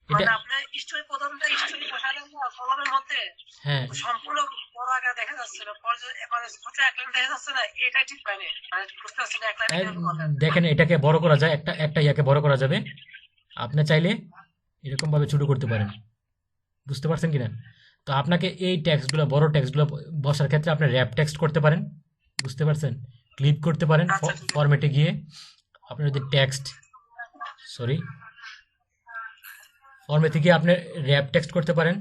এটা আপনি স্টোরি প্রথমটা স্টোরি বসালেন না কলমের মধ্যে, হ্যাঁ সম্পূর্ণ বড় আকার দেখা যাচ্ছে না, মানে ছোট এক লাইন দেখা যাচ্ছে না, এটা ঠিক পাইনি, মানে বুঝতে পারছি না এক লাইন। দেখেন এটাকে বড় করা যায়, একটা ইয়াকে বড় করা যাবে, আপনি চাইলে এরকম ভাবে ছোট করতে পারেন, বুঝতে পারছেন কিনা? তো আপনাকে এই টেক্সটগুলো, বড় টেক্সটগুলো বসার ক্ষেত্রে আপনি র্যাপ টেক্সট করতে পারেন, বুঝতে পারছেন? ক্লিপ করতে পারেন ফরম্যাটে গিয়ে, আপনি যদি টেক্সট ফরম্যাটে গিয়ে আপনি র্যাপ টেক্সট করতে পারেন,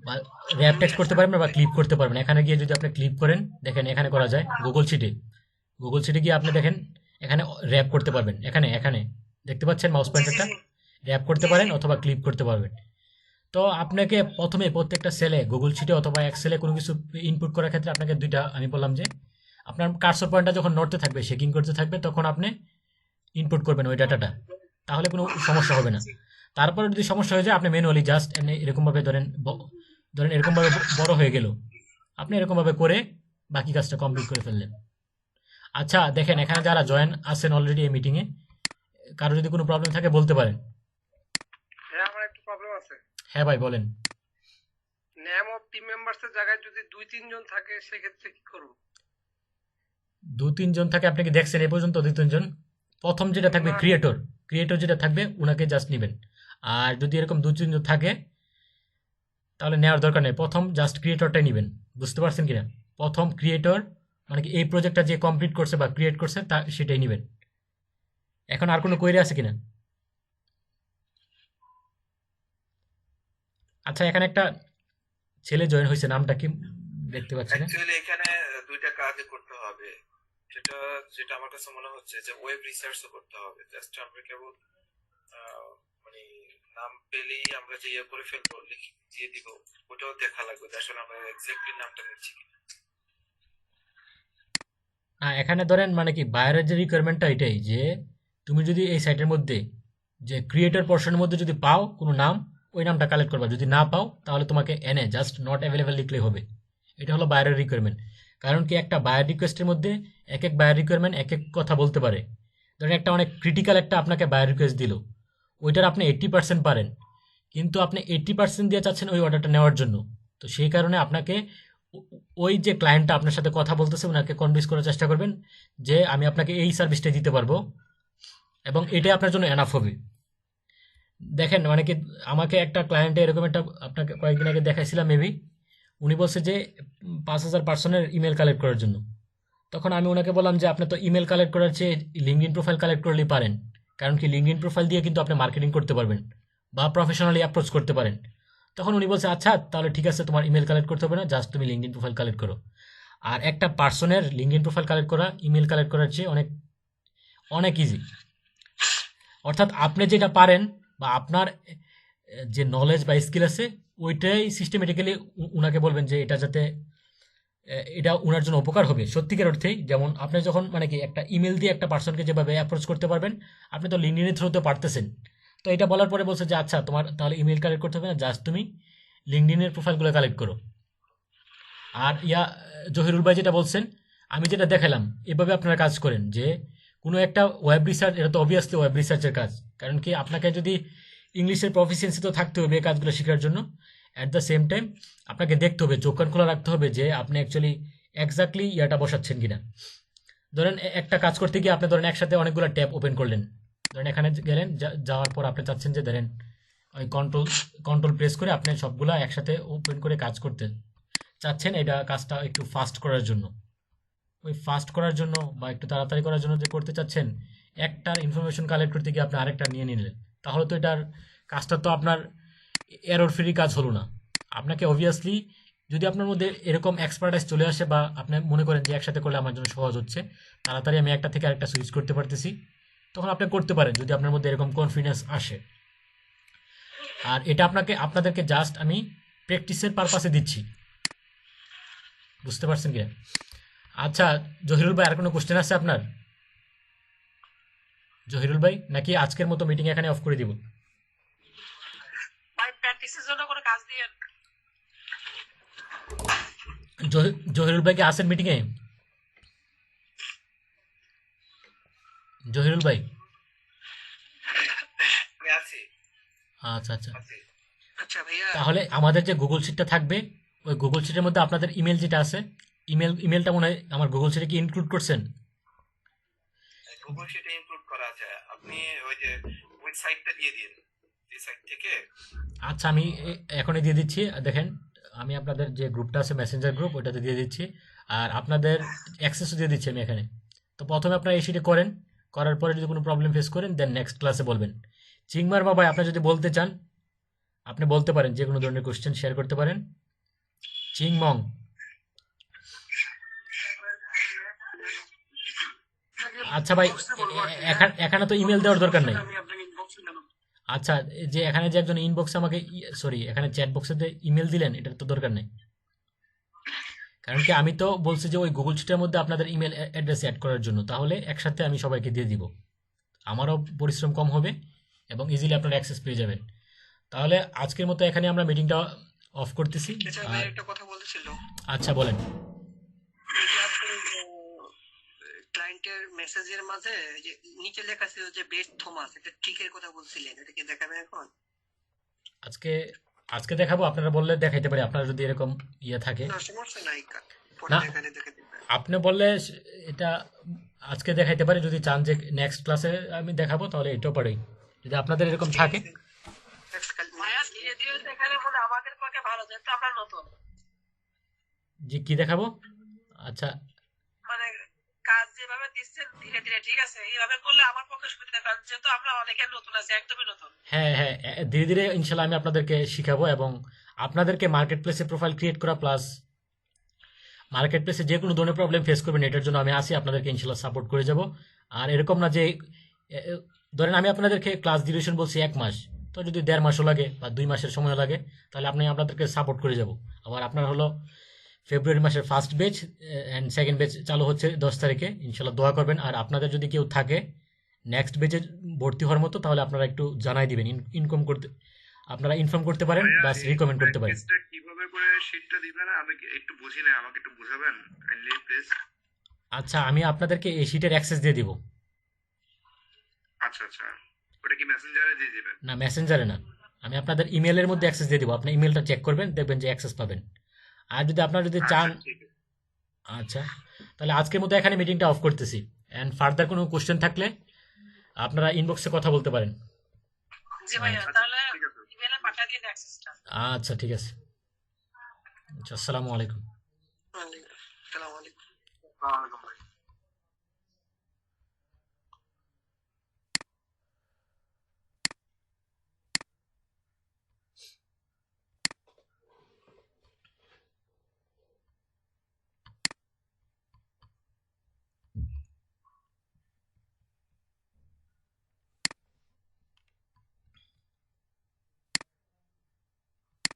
বা র্যাপ টেক্সট করতে পারবেন বা ক্লিপ করতে পারবেন। এখানে গিয়ে যদি আপনি ক্লিপ করেন, দেখেন এখানে করা যায় গুগল শিটে গিয়ে আপনি দেখেন এখানে র্যাপ করতে পারবেন, এখানে দেখতে পাচ্ছেন মাউস পয়েন্টারটা, র্যাপ করতে পারেন অথবা ক্লিপ করতে পারবেন। তো আপনাকে প্রথমে প্রত্যেকটা সেলে গুগল শিটে অথবা এক্সেলে কোনো কিছু ইনপুট করার ক্ষেত্রে আপনাকে দুইটা, আমি বললাম যে আপনার কার্সর পয়েন্টটা যখন নড়তে থাকবে, শেকিং করতে থাকবে, তখন আপনি ইনপুট করবেন ওই ডাটাটা, তাহলে কোনো সমস্যা হবে না। তারপরে যদি সমস্যা হয়ে যায় আপনি ম্যানুয়ালি জাস্ট এরকমভাবে ধরেন এরকমভাবে বড় হয়ে গেল, আপনি এরকমভাবে করে বাকি কাজটা কমপ্লিট করে ফেললেন। আচ্ছা দেখেন এখানে যারা জয়েন আছেন অলরেডি এই মিটিংয়ে, কারো যদি কোনো প্রবলেম থাকে বলতে পারেন। আমার একটা প্রবলেম আছে। হ্যাঁ ভাই বলেন। নেম অফ টিম মেম্বারস এর জায়গায় যদি 2-3 জন থাকে সেক্ষেত্রে কি করব? 2-3 জন থাকে, আপনি কি দেখছেন এই পর্যন্ত 2-3 জন? প্রথম যেটা থাকবে ক্রিয়েটর যেটা থাকবে ওনাকে জাস্ট নেবেন। আর যদি এরকম 2-3 জন থাকে তাহলে নেওয়ার দরকার নেই, প্রথম জাস্ট ক্রিয়েটরটাই নেবেন, বুঝতে পারছেন কিনা? প্রথম ক্রিয়েটর মানে কি এই প্রজেক্টটা যে কমপ্লিট করছে বা ক্রিয়েট করছে তা সেটাই নেবেন। এখন আর কোনো কোয়েরি আছে কিনা? আচ্ছা এখানে একটা ছেলে জয়েন হয়েছে, নামটা কি দেখতে পাচ্ছি না। অ্যাকচুয়ালি এখানে দুইটা কাজ করতে হবে, যেটা আমার কাছে মনে হচ্ছে যে ওয়েব রিসার্চও করতে হবে। জাস্ট আমরা কেবল মানে নাম পেলেই আমরা যে ইয়ে করে ফেলবো, দিয়ে দিব, ওটাও দেখা লাগবে যে আসলে আমরা এক্স্যাক্টলি নামটা নিচ্ছি কিনা। না, এখানে ধরেন মানে কি বাইরের যে রিকোয়ারমেন্টটা এটাই যে তুমি যদি এই সাইটের মধ্যে যে ক্রিয়েটর পোর্শনের মধ্যে যদি পাও কোনো নাম, ওই নামটা কালেক্ট করবা। যদি না পাও তাহলে তোমাকে এনে জাস্ট নট অ্যাভেলেবেল লিখলেই হবে। এটা হলো বাইরের রিকোয়ারমেন্ট। কারণ কি একটা বায়ার রিকোয়েস্টের মধ্যে এক এক বায়ার রিকোয়ারমেন্ট এক এক কথা বলতে পারে। ধরেন একটা অনেক ক্রিটিক্যাল একটা আপনাকে বায়ার রিকোয়েস্ট দিল, ওইটার আপনি 80% পারেন, কিন্তু আপনি 80% দিয়ে চাচ্ছেন ওই অর্ডারটা নেওয়ার জন্য। তো সেই কারণে আপনাকে ওই যে ক্লায়েন্টটা আপনার সাথে কথা বলতেছে ওনাকে কনভিন্স করার চেষ্টা করবেন যে আমি আপনাকে এই সার্ভিসটা দিতে পারবো এবং এটাই আপনার জন্য এনাফ হবে। দেখেন মানে কি আমাকে একটা ক্লায়েন্টে এরকম একটা আপনাকে কয়েকদিন আগে দেখাইছিলাম মেবি, উনি বলছে যে 5,000 পার্সনের ইমেল কালেক্ট করার জন্য। তখন আমি ওনাকে বললাম যে আপনি তো ইমেল কালেক্ট করার চেয়ে লিঙ্কডইন প্রোফাইল কালেক্ট করলেই পারেন। কারণ কি লিঙ্কডইন প্রোফাইল দিয়ে কিন্তু আপনি মার্কেটিং করতে পারবেন বা প্রফেশনালি অ্যাপ্রোচ করতে পারেন। তখন উনি বলছে আচ্ছা তাহলে ঠিক আছে, তোমার ইমেল কালেক্ট করতে হবে না, জাস্ট তুমি লিঙ্কডইন প্রোফাইল কালেক্ট করো। আর একটা পার্সনের লিঙ্কডইন প্রোফাইল কালেক্ট করা ইমেল কালেক্ট করার চেয়ে অনেক অনেক ইজি। অর্থাৎ আপনি যেটা পারেন বা আপনার যে নলেজ বা স্কিল আছে ওইটাই সিস্টেমেটিক্যালি উনাকে বলবেন যে এটা যাতে এটা ওনার জন্য উপকার হবে সত্যিকার অর্থেই। যেমন আপনি যখন মানে কি একটা ইমেল দিয়ে একটা পার্সনকে যেভাবে অ্যাপ্রোচ করতে পারবেন, আপনি তো লিঙ্কডইনের থ্রুতে পারতেছেন। তো এটা বলার পরে বলছে যে আচ্ছা তোমার তাহলে ইমেল কালেক্ট করতে হবে না, জাস্ট তুমি লিঙ্কডইনের প্রোফাইলগুলো কালেক্ট করো। আর জহিরুল ভাই যেটা বলছেন, আমি যেটা দেখালাম এভাবে আপনারা কাজ করেন যে কোনো একটা ওয়েব রিসার্চ, এটা তো অবভিয়াসলি ওয়েব রিসার্চের কাজ। কারণ কি আপনাকে যদি ইংলিশের প্রফিসিয়েন্সি তো থাকতে হবে এই কাজগুলো শেখার জন্য। অ্যাট দ্য সেম টাইম আপনাকে দেখতে হবে, চোখ কান খোলা রাখতে হবে যে আপনি অ্যাকচুয়ালি এক্স্যাক্টলি ইয়াটা বসাচ্ছেন কিনা। ধরেন একটা কাজ করতে গিয়ে আপনি ধরেন একসাথে অনেকগুলো ট্যাব ওপেন করলেন। ধরেন এখানে গেলেন, যাওয়ার পর আপনি চাচ্ছেন যে ধরেন ওই কন্ট্রোল প্রেস করে আপনি সবগুলা একসাথে ওপেন করে কাজ করতে চাচ্ছেন। এটা কাজটা একটু ফাস্ট করার জন্য, ওই ফাস্ট করার জন্য বা একটু তাড়াতাড়ি করার জন্য যে করতে চাচ্ছেন, একটার ইনফরমেশন কালেক্ট করতে গিয়ে আপনি আরেকটা নিয়ে নিলেন, তাহলে তো এটার কাজটা তো আপনার এরর ফ্রি কাজ হলো না। আপনাকে অবভিয়াসলি যদি আপনার মধ্যে এরকম এক্সপার্টাইজ চলে আসে বা আপনি মনে করেন যে একসাথে করলে আমার জন্য সহজ হচ্ছে, তাড়াতাড়ি আমি একটা থেকে আরেকটা সুইচ করতে পারতেছি, তখন আপনি করতে পারেন যদি আপনার মধ্যে এরকম কনফিডেন্স আসে। আর এটা আপনাদেরকে জাস্ট আমি প্র্যাকটিসের পারপাসে দিচ্ছি, বুঝতে পারছেন কি? আচ্ছা জহিরুল ভাই, আর কোনো কোশ্চেন আছে আপনার? জহিরুল ভাই, নাকি আজকের মতো মিটিং এখানে অফ করে দিব? ভাই প্র্যাকটিসের জন্য কোনো কাজ দিয়ে জহিরুল ভাই কি আছেন মিটিং এ? জহিরুল ভাই আমি আছি। আচ্ছা আচ্ছা, আচ্ছা ভাইয়া, তাহলে আমাদের যে গুগল শিটটা থাকবে ওই গুগল শিটের মধ্যে আপনাদের ইমেল যেটা আছে, ইমেলটা মনে হয় আমার গুগল শিটে কি ইনক্লুড করছেন? গুগল শিটে ইনক্লুড করা আছে, আপনি ওই যে ওয়েবসাইটটা দিয়ে দিন, এই সাইট থেকে। আচ্ছা আমি এখনই দিয়ে দিচ্ছি। দেখেন আমি আপনাদের যে গ্রুপটা আছে মেসেঞ্জার গ্রুপ, ওইটাতে দিয়ে দিচ্ছি, আর আপনাদের অ্যাক্সেসও দিয়ে দিচ্ছি আমি এখানে। তো প্রথমে আপনারা এই শিটে করেন, করার পরে যদি কোনো প্রবলেম ফেস করেন দেন নেক্সট ক্লাসে বলবেন। চিংমার বাবা, আপনি যদি বলতে চান আপনি বলতে পারেন, যে কোনো ধরনের কোশ্চেন শেয়ার করতে পারেন। চিংমং, আচ্ছা ভাই এখানে তো ইমেল দেওয়ার দরকার নাই। আমি আপনাকে ইনবক্সে জানাবো। আচ্ছা যে এখানে যে একজন ইনবক্সে আমাকে সরি এখানে চ্যাট বক্সে ইমেল দিলেন, এটার তো দরকার নেই। কারণ কি আমি তো বলছি যে ওই গুগল শিটের মধ্যে আপনাদের ইমেল অ্যাড্রেস অ্যাড করার জন্য, তাহলে একসাথে আমি সবাইকে দিয়ে দিব, আমারও পরিশ্রম কম হবে এবং ইজিলি আপনারা অ্যাক্সেস পেয়ে যাবেন। তাহলে আজকের মতো এখানে আমরা মিটিংটা অফ করতেছি। আচ্ছা ভাই, একটা কথা বলতেছিল, আচ্ছা বলেন। ক্লায়েন্টের মেসেজের মাঝে যে নিচে লেখা ছিল যে বেস্ট থমাস, এটা ট্রিকের কথা বলছিলেন, এটা কি দেখাবে এখন? আজকে দেখাবো, আপনারা বললে দেখাইতে পারি, আপনারা যদি এরকম ইয়ে থাকে। না সমস্যা নাই, পরে না। দেখাতে পারেন। আপনি বললে এটা আজকে দেখাইতে পারি, যদি চান যে নেক্সট ক্লাসে আমি দেখাবো তাহলে এটাও পারি, যদি আপনাদের এরকম থাকে। ভাইয়া ধীরে ধীরে দেখালে মনে আমাদের পক্ষে ভালো, যেহেতু আমরা নতুন, যে কি দেখাবো? আচ্ছা মানে কাজ যেভাবে দিচ্ছেন ধীরে ধীরে, ঠিক আছে, এইভাবে করলে আমার পক্ষে সুবিধা, কারণ যেহেতু আমরা অনেকে নতুন আছি, একদমই নতুন। হ্যাঁ হ্যাঁ, ধীরে ধীরে ইনশাল্লাহ আমি আপনাদেরকে শিখাবো এবং আপনাদেরকে মার্কেট প্লেসে প্রোফাইল ক্রিয়েট করা প্লাস মার্কেট প্লেসে যে কোনো ধরনের প্রবলেম ফেস করবেন এটার জন্য আমি আসি, আপনাদেরকে ইনশাল্লাহ সাপোর্ট করে যাব। আর এরকম না যে ধরেন আমি আপনাদেরকে ক্লাস ডিউরেশন বলছি 1 মাস, তো যদি 1.5 মাসও লাগে বা 2 মাসের সময় লাগে তাহলে আপনাদেরকে সাপোর্ট করে যাব। আবার আপনার হলো ফেব্রুয়ারি মাসের first batch and second batch চালু হচ্ছে 10 তারিখে, ইনশাল্লাহ দোয়া করবেন। আর আপনাদের যদি কেউ থাকে নেক্সট ব্যাচে ভর্তি হওয়ার মতো তাহলে আপনারা একটু জানাই দিবেন, আপনারা ইনফর্ম করতে পারেন ভাইয়া বা এই রিকমেন্ড করতে পারেন। প্র্যাকটিসটা কিভাবে করে শীটটা দিবেন আমি একটু বুঝি না, আমাকে একটু বুঝাবেন কাইন্ডলি প্লিজ। আচ্ছা, আমি আপনাদেরকে এই শিটের অ্যাক্সেস দিয়ে দিব। আচ্ছা আচ্ছা, ওটা কি মেসেঞ্জারে দিয়ে দিবেন? না, মেসেঞ্জারে না, আমি আপনাদের ইমেলের মধ্যে অ্যাক্সেস দিয়ে দিব। আপনি ইমেলটা চেক করবেন, দেখবেন যে অ্যাক্সেস পাবেন। আর যদি আপনারা যদি আচ্ছা চান, ঠিক আছে। আচ্ছা, তাহলে আজকের মতো এখানে মিটিংটা অফ করতেছি। অ্যান্ড ফার্দার কোনো কোশ্চেন থাকলে আপনারা ইনবক্সে কথা বলতে পারেন। জি ভাইয়া, আচ্ছা তাহলে ঠিক আছে। ইমেলে পাঠিয়ে দিন অ্যাক্সেসটা। আচ্ছা, ঠিক আছে। আচ্ছা, আসসালামু আলাইকুম। আসসালামু আলাইকুম। আসসালামু আলাইকুম ভাই।